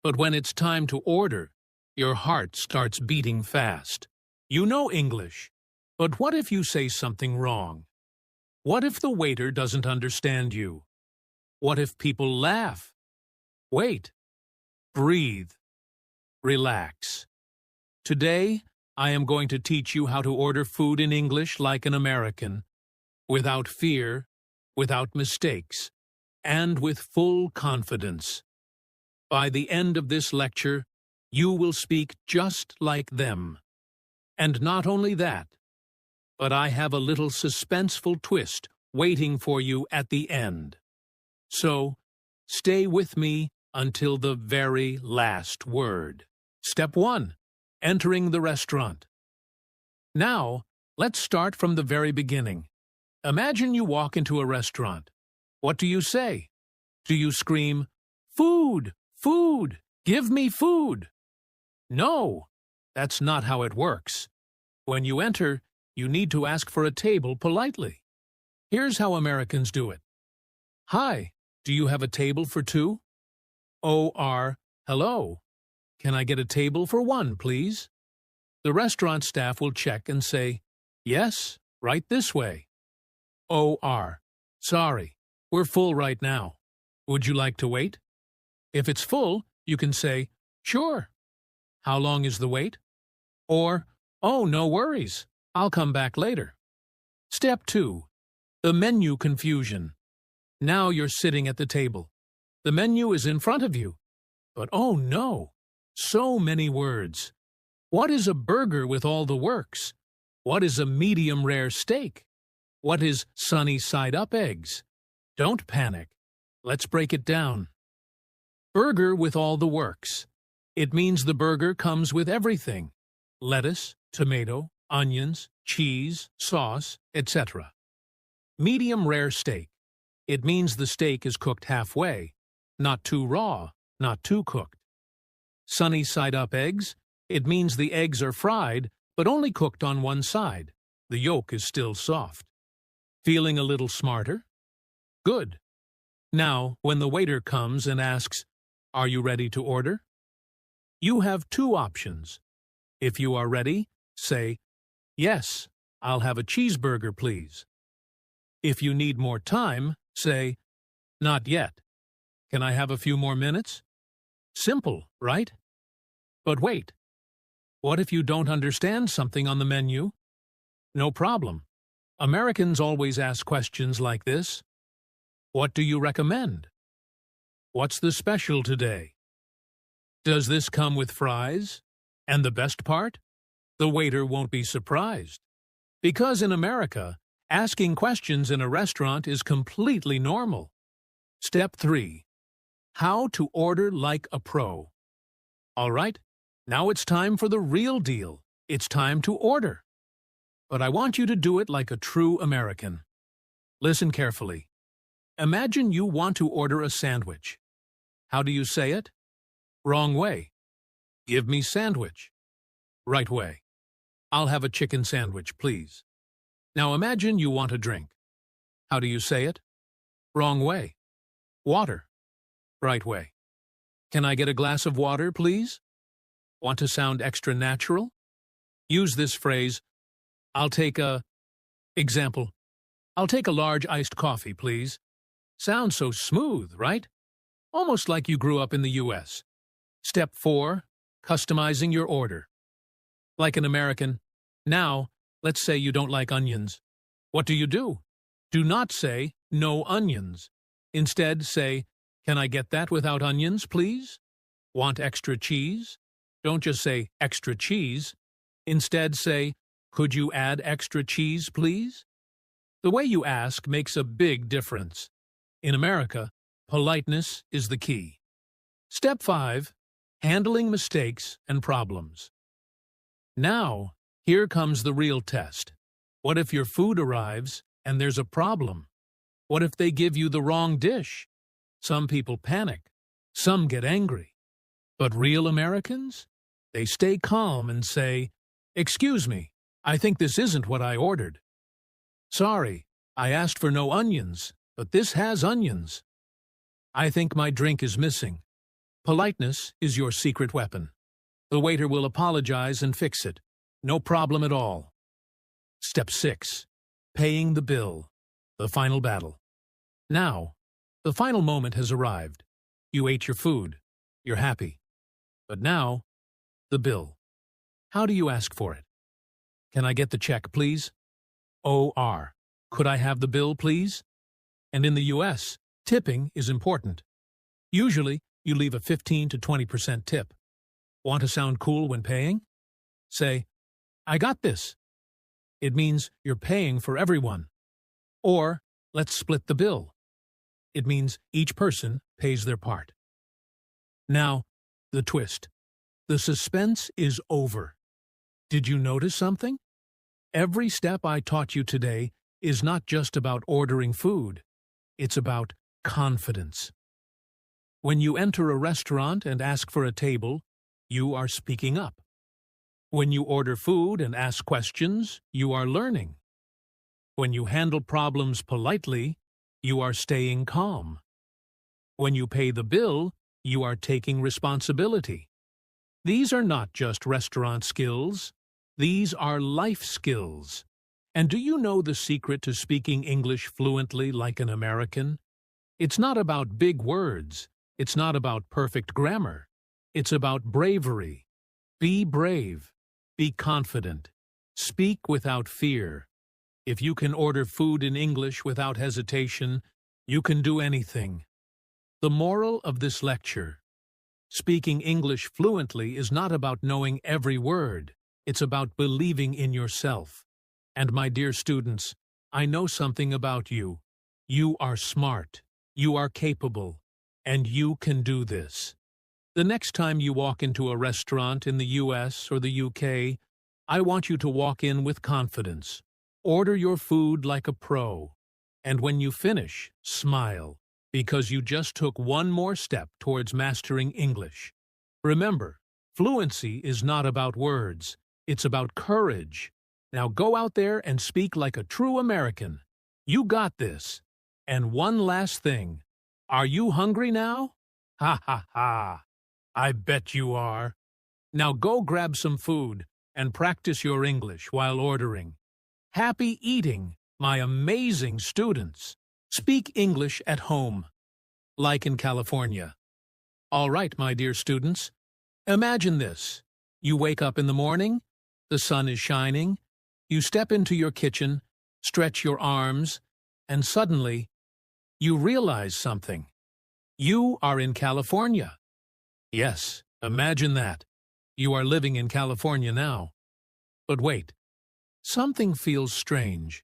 But when it's time to order, your heart starts beating fast. You know English, but what if you say something wrong? What if the waiter doesn't understand you? What if people laugh? Wait. Breathe. Relax. Today, I am going to teach you how to order food in English like an American, without fear, without mistakes, and with full confidence. By the end of this lecture, you will speak just like them. And not only that, but I have a little suspenseful twist waiting for you at the end. So, stay with me until the very last word. Step 1. Entering the restaurant. Now, let's start from the very beginning. Imagine you walk into a restaurant. What do you say? Do you scream, "Food! Food! Give me food"? No, that's not how it works. When you enter, you need to ask for a table politely. Here's how Americans do it. Hi, do you have a table for two? O.R. Hello. Can I get a table for one, please? The restaurant staff will check and say, yes, right this way. O.R. Sorry, we're full right now. Would you like to wait? If it's full, you can say, sure. How long is the wait? Or, oh, no worries. I'll come back later. Step 2. The menu confusion. Now you're sitting at the table. The menu is in front of you. But oh no, so many words. What is a burger with all the works? What is a medium rare steak? What is sunny side up eggs? Don't panic. Let's break it down. Burger with all the works. It means the burger comes with everything. lettuce, tomato, onions, cheese, sauce, etc. Medium rare steak. It means the steak is cooked halfway, not too raw, not too cooked. Sunny side up eggs. It means the eggs are fried, but only cooked on one side. The yolk is still soft. Feeling a little smarter? Good. Now, when the waiter comes and asks, "Are you ready to order?" you have two options. If you are ready, say, "Yes, I'll have a cheeseburger, please." If you need more time, say, "Not yet. Can I have a few more minutes?" Simple, right? But wait. What if you don't understand something on the menu? No problem. Americans always ask questions like this. What do you recommend? What's the special today? Does this come with fries? And the best part? The waiter won't be surprised. Because in America, asking questions in a restaurant is completely normal. Step 3. How to order like a pro. All right, now it's time for the real deal. It's time to order. But I want you to do it like a true American. Listen carefully. Imagine you want to order a sandwich. How do you say it? Wrong way. Give me sandwich. Right way. I'll have a chicken sandwich, please. Now imagine you want a drink. How do you say it? Wrong way. Water. Right way. Can I get a glass of water, please? Want to sound extra natural? Use this phrase, Example, I'll take a large iced coffee, please. Sounds so smooth, right? Almost like you grew up in the U.S. Step 4. Customizing your order. Like an American. Now, let's say you don't like onions. What do? Do not say, "No onions." Instead, say, "Can I get that without onions, please?" Want extra cheese? Don't just say, "Extra cheese." Instead, say, "Could you add extra cheese, please?" The way you ask makes a big difference. In America, politeness is the key. Step 5. Handling mistakes and problems. Now, here comes the real test. What if your food arrives and there's a problem? What if they give you the wrong dish? Some people panic. Some get angry. But real Americans? They stay calm and say, "Excuse me, I think this isn't what I ordered." "Sorry, I asked for no onions, but this has onions." "I think my drink is missing." Politeness is your secret weapon. The waiter will apologize and fix it. No problem at all. Step 6. Paying the bill. The final battle. Now, the final moment has arrived. You ate your food. You're happy. But now, the bill. How do you ask for it? "Can I get the check, please?" OR. Could I have the bill, please? And in the U.S., tipping is important. Usually, you leave a 15 to 20% tip. Want to sound cool when paying? Say, "I got this." It means you're paying for everyone. Or, "Let's split the bill." It means each person pays their part. Now, the twist. The suspense is over. Did you notice something? Every step I taught you today is not just about ordering food. It's about confidence. When you enter a restaurant and ask for a table, you are speaking up. When you order food and ask questions, you are learning. When you handle problems politely, you are staying calm. When you pay the bill, you are taking responsibility. These are not just restaurant skills. These are life skills. And do you know the secret to speaking English fluently like an American? It's not about big words. It's not about perfect grammar. It's about bravery. Be brave. Be confident. Speak without fear. If you can order food in English without hesitation, you can do anything. The moral of this lecture: speaking English fluently is not about knowing every word. It's about believing in yourself. And my dear students, I know something about you. You are smart. You are capable. And you can do this. The next time you walk into a restaurant in the US or the UK, I want you to walk in with confidence. Order your food like a pro. And when you finish, smile, because you just took one more step towards mastering English. Remember, fluency is not about words. It's about courage. Now go out there and speak like a true American. You got this. And one last thing. Are you hungry now? Ha ha ha. I bet you are. Now go grab some food and practice your English while ordering. Happy eating, my amazing students. Speak English at home, like in California. All right, my dear students. Imagine this. You wake up in the morning, the sun is shining, you step into your kitchen, stretch your arms, and suddenly, you realize something. You are in California. Yes, imagine that. You are living in California now. But wait, something feels strange.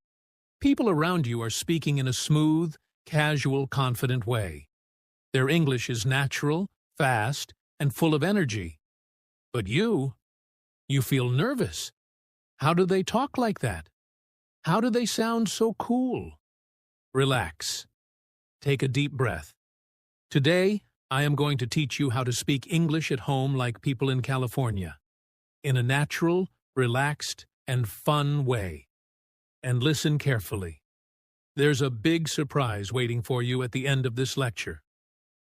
People around you are speaking in a smooth, casual, confident way. Their English is natural, fast, and full of energy. But you feel nervous. How do they talk like that? How do they sound so cool? Relax. Take a deep breath. Today, I am going to teach you how to speak English at home like people in California, in a natural, relaxed, and fun way. And listen carefully. There's a big surprise waiting for you at the end of this lecture.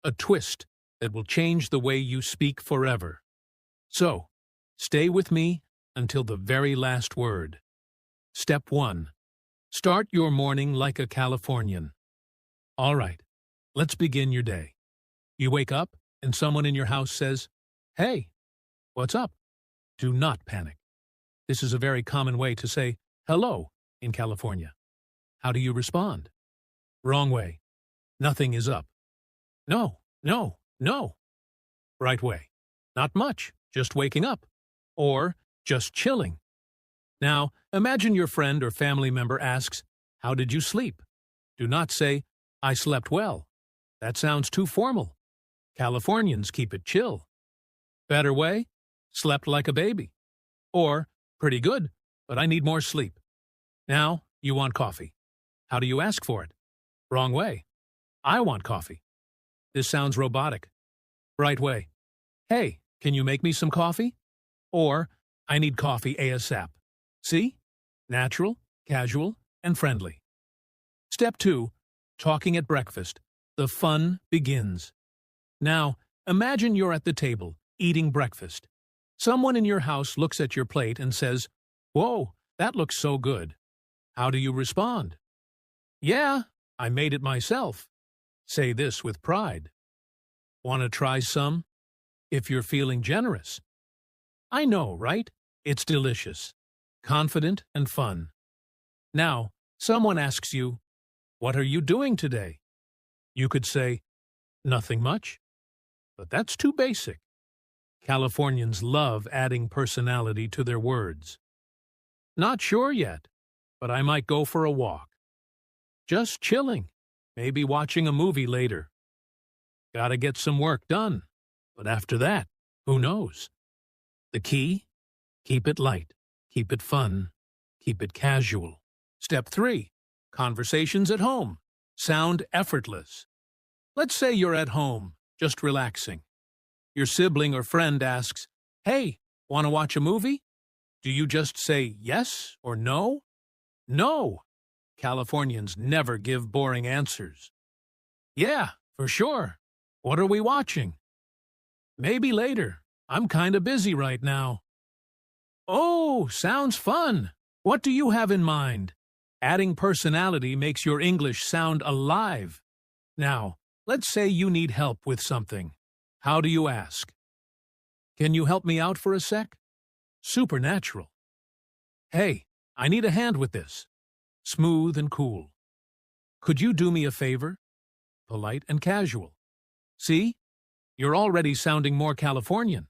A twist that will change the way you speak forever. So, stay with me until the very last word. Step 1. Start your morning like a Californian. All right, let's begin your day. You wake up and someone in your house says, "Hey, what's up?" Do not panic. This is a very common way to say hello in California. How do you respond? Wrong way. Nothing is up. No, no, no. Right way. Not much, just waking up. Or just chilling. Now, imagine your friend or family member asks, "How did you sleep?" Do not say, "I slept well." That sounds too formal. Californians keep it chill. Better way, "Slept like a baby." Or, "Pretty good, but I need more sleep." Now, you want coffee. How do you ask for it? Wrong way. "I want coffee." This sounds robotic. Right way. "Hey, can you make me some coffee?" Or, "I need coffee ASAP." See? Natural, casual, and friendly. Step 2. Talking at breakfast. The fun begins. Now, imagine you're at the table, eating breakfast. Someone in your house looks at your plate and says, "Whoa, that looks so good." How do you respond? "Yeah, I made it myself." Say this with pride. Want to try some? If you're feeling generous. I know, right? It's delicious, confident, and fun. Now, someone asks you, "What are you doing today?" You could say, "Nothing much." But that's too basic. Californians love adding personality to their words. "Not sure yet, but I might go for a walk." Just chilling, maybe watching a movie later. Gotta get some work done, but after that, who knows? The key? Keep it light, keep it fun, keep it casual. Step 3. Conversations at home. Sound effortless. Let's say you're at home, just relaxing. Your sibling or friend asks, "Hey, want to watch a movie?" Do you just say yes or no? No! Californians never give boring answers. "Yeah, for sure. What are we watching?" "Maybe later. I'm kinda busy right now." "Oh, sounds fun. What do you have in mind?" Adding personality makes your English sound alive. Now, let's say you need help with something. How do you ask? "Can you help me out for a sec?" Supernatural. "Hey, I need a hand with this." Smooth and cool. "Could you do me a favor?" Polite and casual. See? You're already sounding more Californian.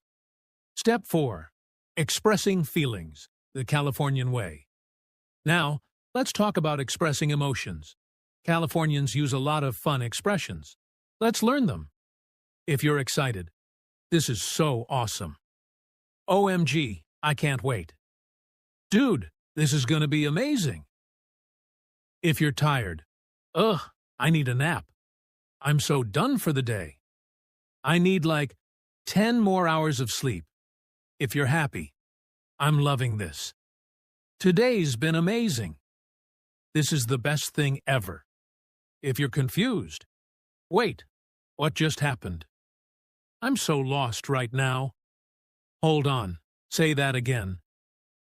Step 4. Expressing feelings, the Californian way. Now, let's talk about expressing emotions. Californians use a lot of fun expressions. Let's learn them. If you're excited, this is so awesome. OMG, I can't wait. Dude, this is going to be amazing. If you're tired, ugh, I need a nap. I'm so done for the day. I need like 10 more hours of sleep. If you're happy, I'm loving this. Today's been amazing. This is the best thing ever. If you're confused, wait, what just happened? I'm so lost right now. Hold on, say that again.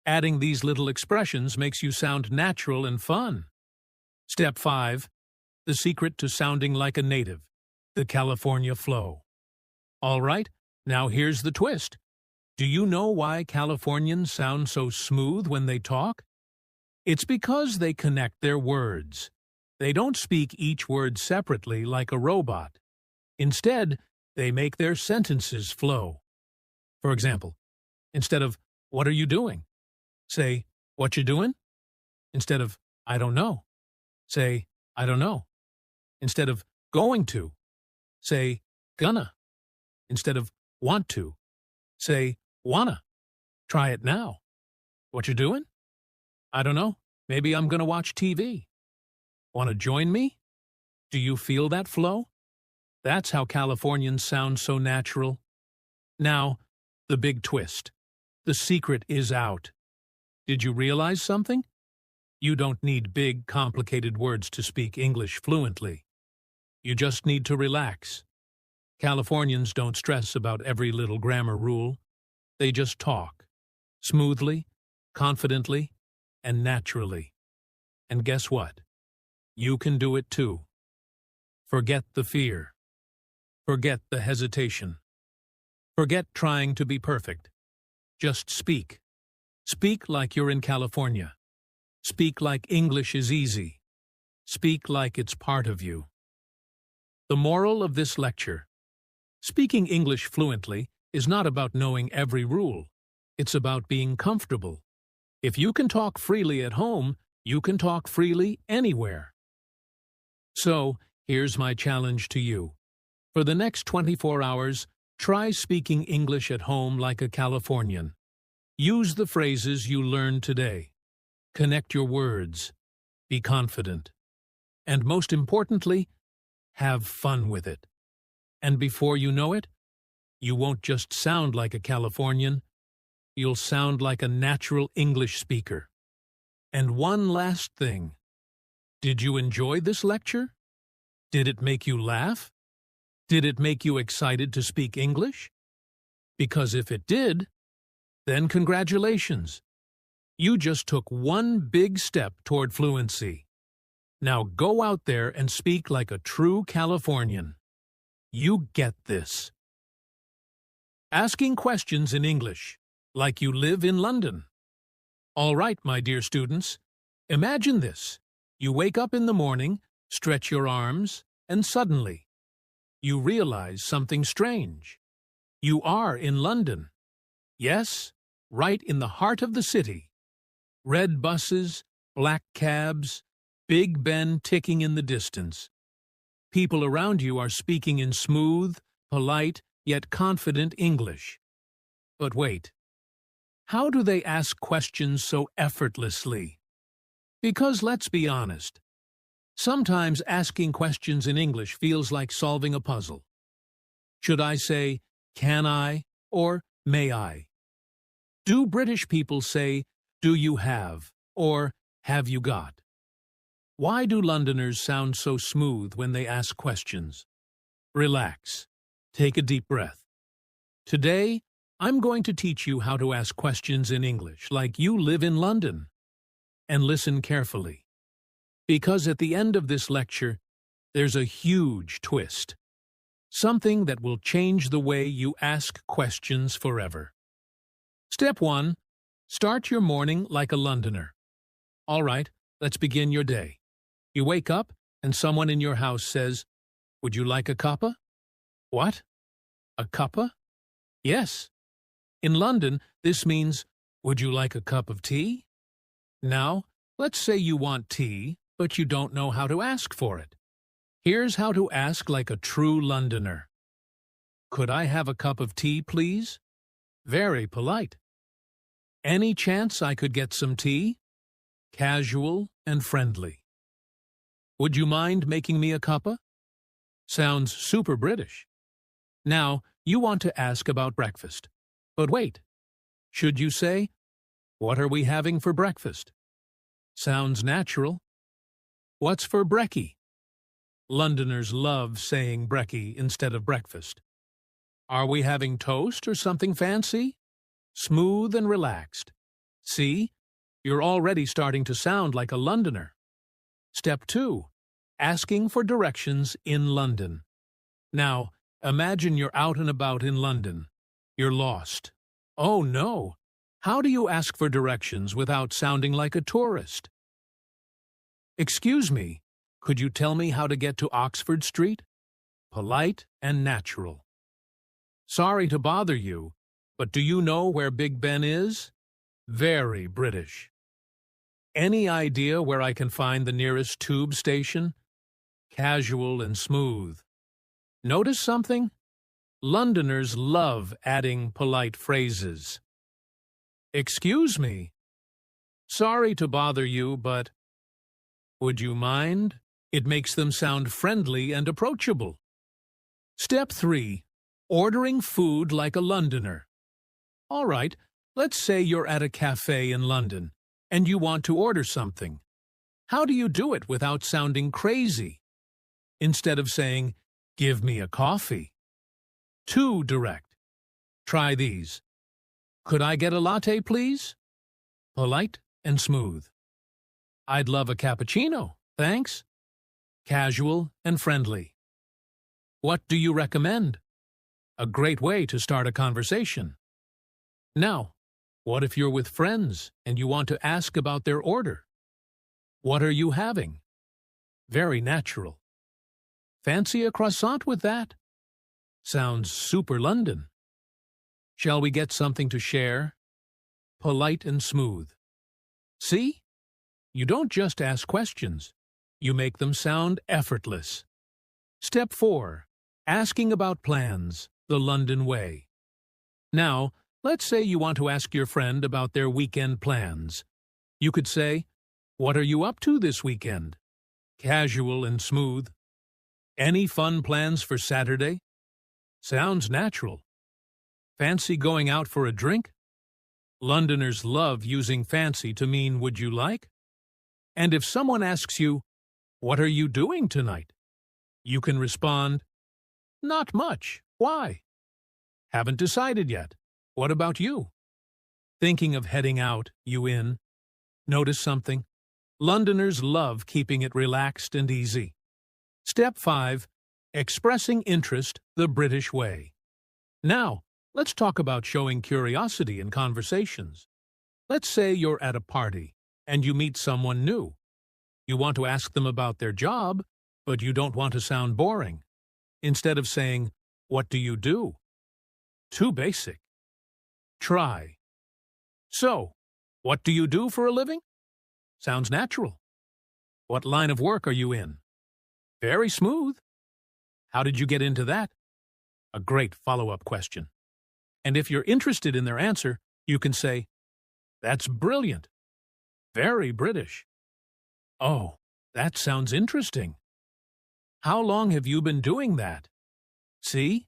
Adding these little expressions makes you sound natural and fun. Step 5. The secret to sounding like a native. The California flow. All right, now here's the twist. Do you know why Californians sound so smooth when they talk? It's because they connect their words. They don't speak each word separately like a robot. Instead, they make their sentences flow. For example, instead of, "What are you doing?" say, "What you doing?" Instead of, "I don't know," say, "I don't know." Instead of "going to," say, "gonna." Instead of "want to," say, "wanna." Try it now. What you doing? I don't know. Maybe I'm gonna watch TV. Want to join me? Do you feel that flow? That's how Californians sound so natural. Now, the big twist. The secret is out. Did you realize something? You don't need big, complicated words to speak English fluently. You just need to relax. Californians don't stress about every little grammar rule. They just talk, smoothly, confidently, and naturally. And guess what? You can do it too. Forget the fear. Forget the hesitation. Forget trying to be perfect. Just speak. Speak like you're in California. Speak like English is easy. Speak like it's part of you. The moral of this lecture: speaking English fluently is not about knowing every rule. It's about being comfortable. If you can talk freely at home, you can talk freely anywhere. So, here's my challenge to you. For the next 24 hours, try speaking English at home like a Californian. Use the phrases you learned today. Connect your words. Be confident. And most importantly, have fun with it. And before you know it, you won't just sound like a Californian, you'll sound like a natural English speaker. And one last thing. Did you enjoy this lecture? Did it make you laugh? Did it make you excited to speak English? Because if it did, then congratulations. You just took one big step toward fluency. Now go out there and speak like a true Californian. You get this. Asking questions in English, like you live in London. All right, my dear students, imagine this. You wake up in the morning, stretch your arms, and suddenly, you realize something strange. You are in London. Yes, right in the heart of the city. Red buses, black cabs, Big Ben ticking in the distance. People around you are speaking in smooth, polite, yet confident English. But wait, how do they ask questions so effortlessly? Because let's be honest, sometimes asking questions in English feels like solving a puzzle. Should I say, "Can I?" or "May I?" Do British people say, "Do you have?" or "Have you got?" Why do Londoners sound so smooth when they ask questions? Relax. Take a deep breath. Today, I'm going to teach you how to ask questions in English like you live in London. And listen carefully. Because at the end of this lecture, there's a huge twist. Something that will change the way you ask questions forever. Step 1. Start your morning like a Londoner. All right, let's begin your day. You wake up and someone in your house says, "Would you like a cuppa?" What? A cuppa? Yes. In London, this means, "Would you like a cup of tea?" Now, let's say you want tea, but you don't know how to ask for it. Here's how to ask like a true Londoner. "Could I have a cup of tea, please?" Very polite. Any chance I could get some tea? Casual and friendly. Would you mind making me a cuppa? Sounds super British. Now, you want to ask about breakfast. But wait, should you say, what are we having for breakfast? Sounds natural. What's for brekkie? Londoners love saying brekkie instead of breakfast. Are we having toast or something fancy? Smooth and relaxed. See, you're already starting to sound like a Londoner. Step 2. Asking for directions in London. Now, imagine you're out and about in London. You're lost. Oh no! How do you ask for directions without sounding like a tourist? Excuse me, could you tell me how to get to Oxford Street? Polite and natural. Sorry to bother you, but do you know where Big Ben is? Very British. Any idea where I can find the nearest tube station? Casual and smooth. Notice something? Londoners love adding polite phrases. Excuse me. Sorry to bother you, but would you mind? It makes them sound friendly and approachable. Step 3. Ordering food like a Londoner. All right, let's say you're at a cafe in London and you want to order something. How do you do it without sounding crazy? Instead of saying, give me a coffee. Too direct. Try these. Could I get a latte, please? Polite and smooth. I'd love a cappuccino, thanks. Casual and friendly. What do you recommend? A great way to start a conversation. Now, what if you're with friends and you want to ask about their order? What are you having? Very natural. Fancy a croissant with that? Sounds super London. Shall we get something to share? Polite and smooth. See? You don't just ask questions. You make them sound effortless. Step 4. Asking about plans, the London way. Now, let's say you want to ask your friend about their weekend plans. You could say, what are you up to this weekend? Casual and smooth. Any fun plans for Saturday? Sounds natural. Fancy going out for a drink? Londoners love using fancy to mean would you like? And if someone asks you, what are you doing tonight? You can respond, not much. Why? Haven't decided yet. What about you? Thinking of heading out, you in? Notice something? Londoners love keeping it relaxed and easy. Step 5. Expressing interest the British way. Now, let's talk about showing curiosity in conversations. Let's say you're at a party and you meet someone new. You want to ask them about their job, but you don't want to sound boring. Instead of saying, what do you do? Too basic. Try. So, what do you do for a living? Sounds natural. What line of work are you in? Very smooth. How did you get into that? A great follow-up question. And if you're interested in their answer, you can say, that's brilliant. Very British. Oh, that sounds interesting. How long have you been doing that? See?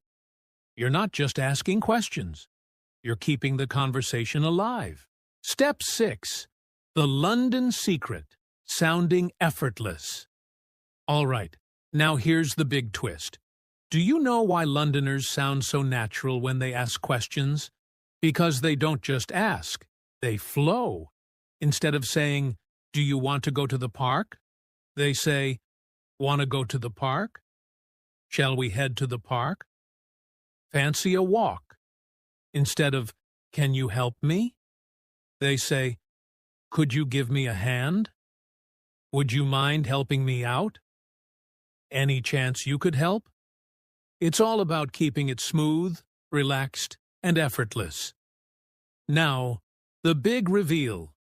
You're not just asking questions. You're keeping the conversation alive. Step 6. The London secret. Sounding effortless. All right, now here's the big twist. Do you know why Londoners sound so natural when they ask questions? Because they don't just ask, they flow. Instead of saying, do you want to go to the park? They say, want to go to the park? Shall we head to the park? Fancy a walk. Instead of, can you help me? They say, could you give me a hand? Would you mind helping me out? Any chance you could help? It's all about keeping it smooth, relaxed, and effortless. Now, the big reveal.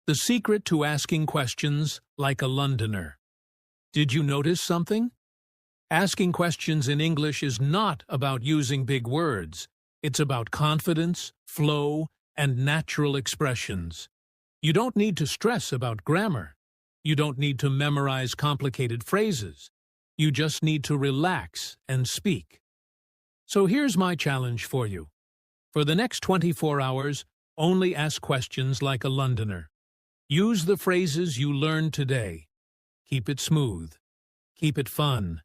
The secret to asking questions like a Londoner. Did you notice something? Asking questions in English is not about using big words. It's about confidence, flow, and natural expressions. You don't need to stress about grammar. You don't need to memorize complicated phrases. You just need to relax and speak. So here's my challenge for you. For the next 24 hours, only ask questions like a Londoner. Use the phrases you learned today. Keep it smooth. Keep it fun.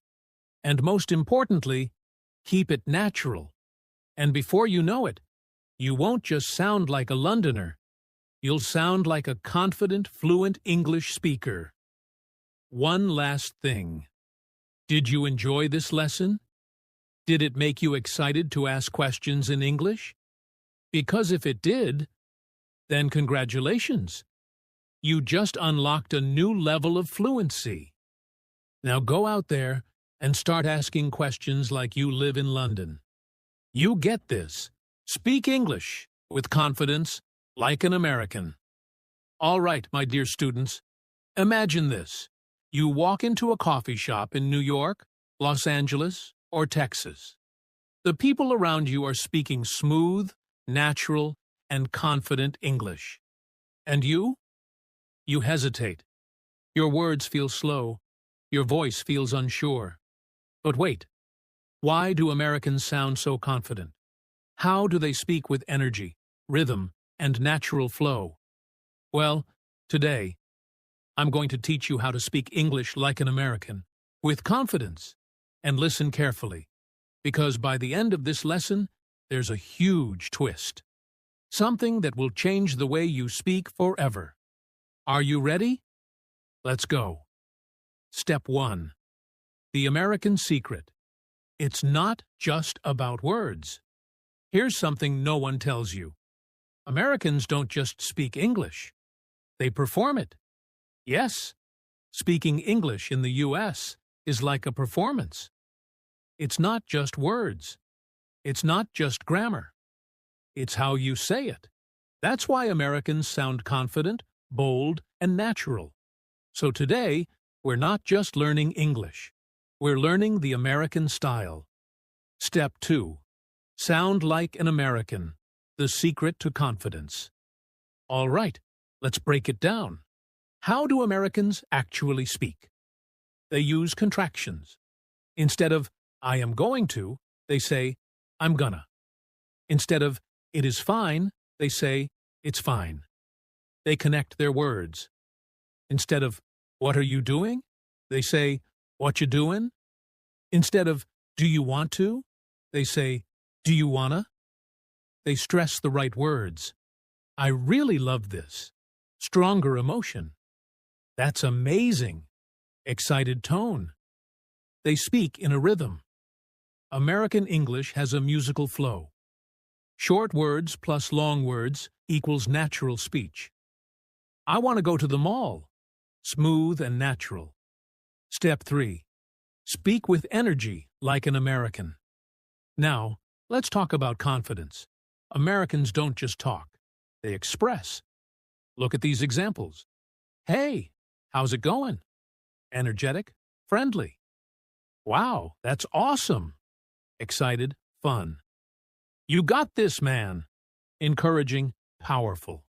And most importantly, keep it natural. And before you know it, you won't just sound like a Londoner. You'll sound like a confident, fluent English speaker. One last thing. Did you enjoy this lesson? Did it make you excited to ask questions in English? Because if it did, then congratulations. You just unlocked a new level of fluency. Now go out there and start asking questions like you live in London. You get this. Speak English with confidence like an American. All right, my dear students, imagine this. You walk into a coffee shop in New York, Los Angeles, or Texas. The people around you are speaking smooth, natural, and confident English. And you? You hesitate. Your words feel slow. Your voice feels unsure. But wait, why do Americans sound so confident? How do they speak with energy, rhythm, and natural flow? Well, today, I'm going to teach you how to speak English like an American, with confidence. And listen carefully, because by the end of this lesson, there's a huge twist. Something that will change the way you speak forever. Are you ready? Let's go. Step 1. The American secret. It's not just about words. Here's something no one tells you. Americans don't just speak English. They perform it. Yes, speaking English in the U.S. is like a performance. It's not just words. It's not just grammar. It's how you say it. That's why Americans sound confident, bold, and natural. So today, we're not just learning English. We're learning the American style. Step 2. Sound like an American. The secret to confidence. All right, let's break it down. How do Americans actually speak? They use contractions. Instead of, I am going to, they say, I'm gonna. Instead of, it is fine, they say, it's fine. They connect their words. Instead of, what are you doing? They say, what you doing? Instead of, do you want to? They say, do you wanna? They stress the right words. I really love this. Stronger emotion. That's amazing. Excited tone. They speak in a rhythm. American English has a musical flow. Short words plus long words equals natural speech. I want to go to the mall. Smooth and natural. Step 3. Speak with energy like an American. Now, let's talk about confidence. Americans don't just talk. They express. Look at these examples. Hey, how's it going? Energetic, friendly. Wow, that's awesome. Excited, fun. You got this, man. Encouraging, powerful.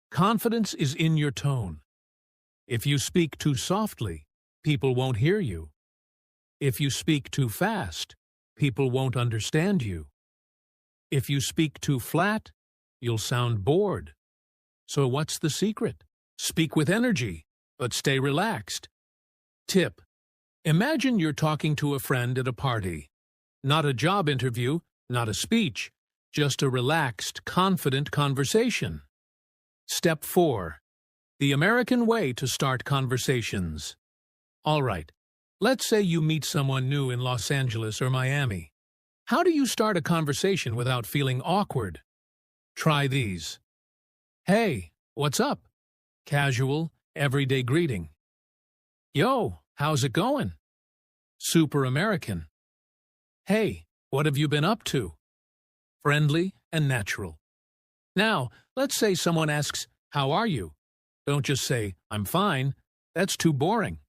Confidence is in your tone. If you speak too softly, people won't hear you. If you speak too fast, people won't understand you. If you speak too flat, you'll sound bored. So what's the secret? Speak with energy, but stay relaxed. Tip. Imagine you're talking to a friend at a party. Not a job interview, not a speech, just a relaxed, confident conversation. Step 4. The American way to start conversations. All right, let's say you meet someone new in Los Angeles or Miami. How do you start a conversation without feeling awkward? Try these. Hey, what's up? Casual, everyday greeting. Yo, how's it going? Super American. Hey, what have you been up to? Friendly and natural. Now, let's say someone asks, how are you? Don't just say, I'm fine. That's too boring.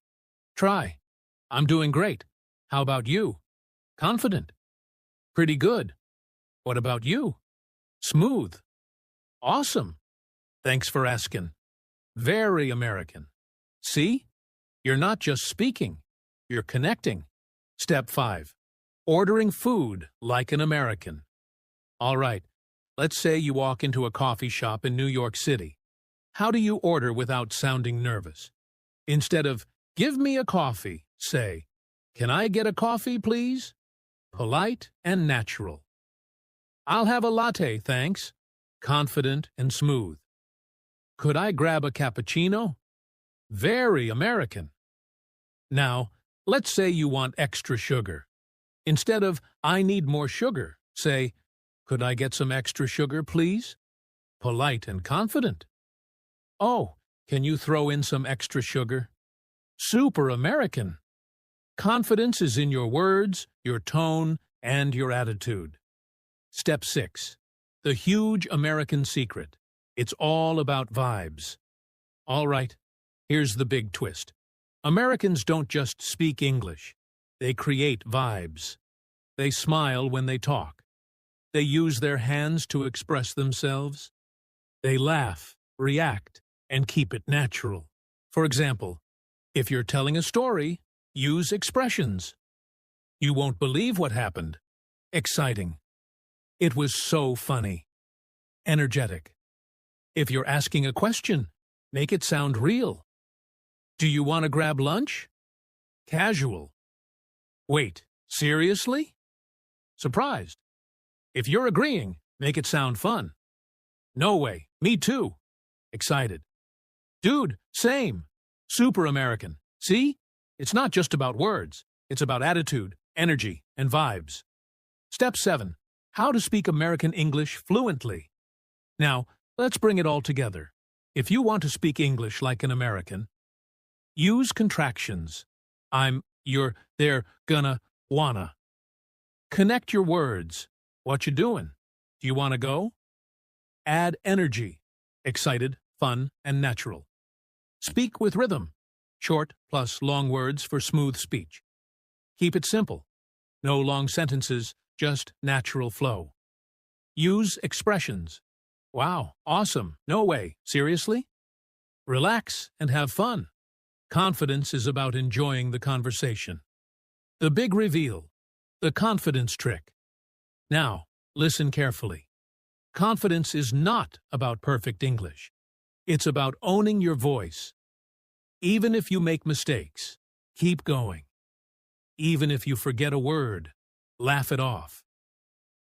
Try, I'm doing great. How about you? Confident. Pretty good. What about you? Smooth. Awesome. Thanks for asking. Very American. See? You're not just speaking, you're connecting. Step 5. Ordering food like an American. All right, let's say you walk into a coffee shop in New York City. How do you order without sounding nervous? Instead of, "Give me a coffee," say, "Can I get a coffee, please?" Polite and natural. "I'll have a latte, thanks." Confident and smooth. "Could I grab a cappuccino?" Very American. Now, let's say you want extra sugar. Instead of, "I need more sugar," say, "Could I get some extra sugar, please?" Polite and confident. "Oh, can you throw in some extra sugar?" Super American. Confidence is in your words, your tone, and your attitude. Step 6. The huge American secret. It's all about vibes. All right, here's the big twist. Americans don't just speak English. They create vibes. They smile when they talk. They use their hands to express themselves. They laugh, react, and keep it natural. For example, if you're telling a story, use expressions. "You won't believe what happened." Exciting. "It was so funny." Energetic. If you're asking a question, make it sound real. "Do you want to grab lunch?" Casual. "Wait, seriously?" Surprised. If you're agreeing, make it sound fun. "No way, me too." Excited. "Dude, same." Super American. See? It's not just about words. It's about attitude, energy, and vibes. Step 7. How to speak American English fluently. Now, let's bring it all together. If you want to speak English like an American, use contractions. I'm, you're, they're, gonna, wanna. Connect your words. What you doing? Do you want to go? Add energy. Excited, fun, and natural. Speak with rhythm. Short plus long words for smooth speech. Keep it simple. No long sentences, just natural flow. Use expressions. "Wow, awesome, no way, seriously?" Relax and have fun. Confidence is about enjoying the conversation. The big reveal. The confidence trick. Now, listen carefully. Confidence is not about perfect English. It's about owning your voice. Even if you make mistakes, keep going. Even if you forget a word, laugh it off.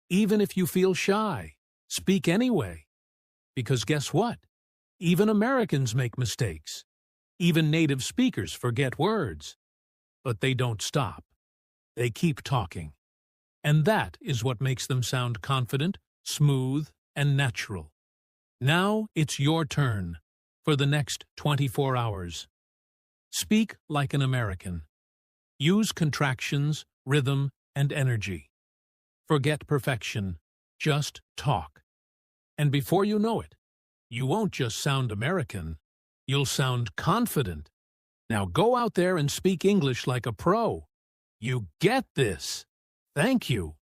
Even if you feel shy, speak anyway. Because guess what? Even Americans make mistakes. Even native speakers forget words. But they don't stop. They keep talking. And that is what makes them sound confident, smooth, and natural. Now it's your turn for the next 24 hours. Speak like an American. Use contractions, rhythm, and energy. Forget perfection. Just talk. And before you know it, you won't just sound American, you'll sound confident. Now go out there and speak English like a pro. You get this. Thank you.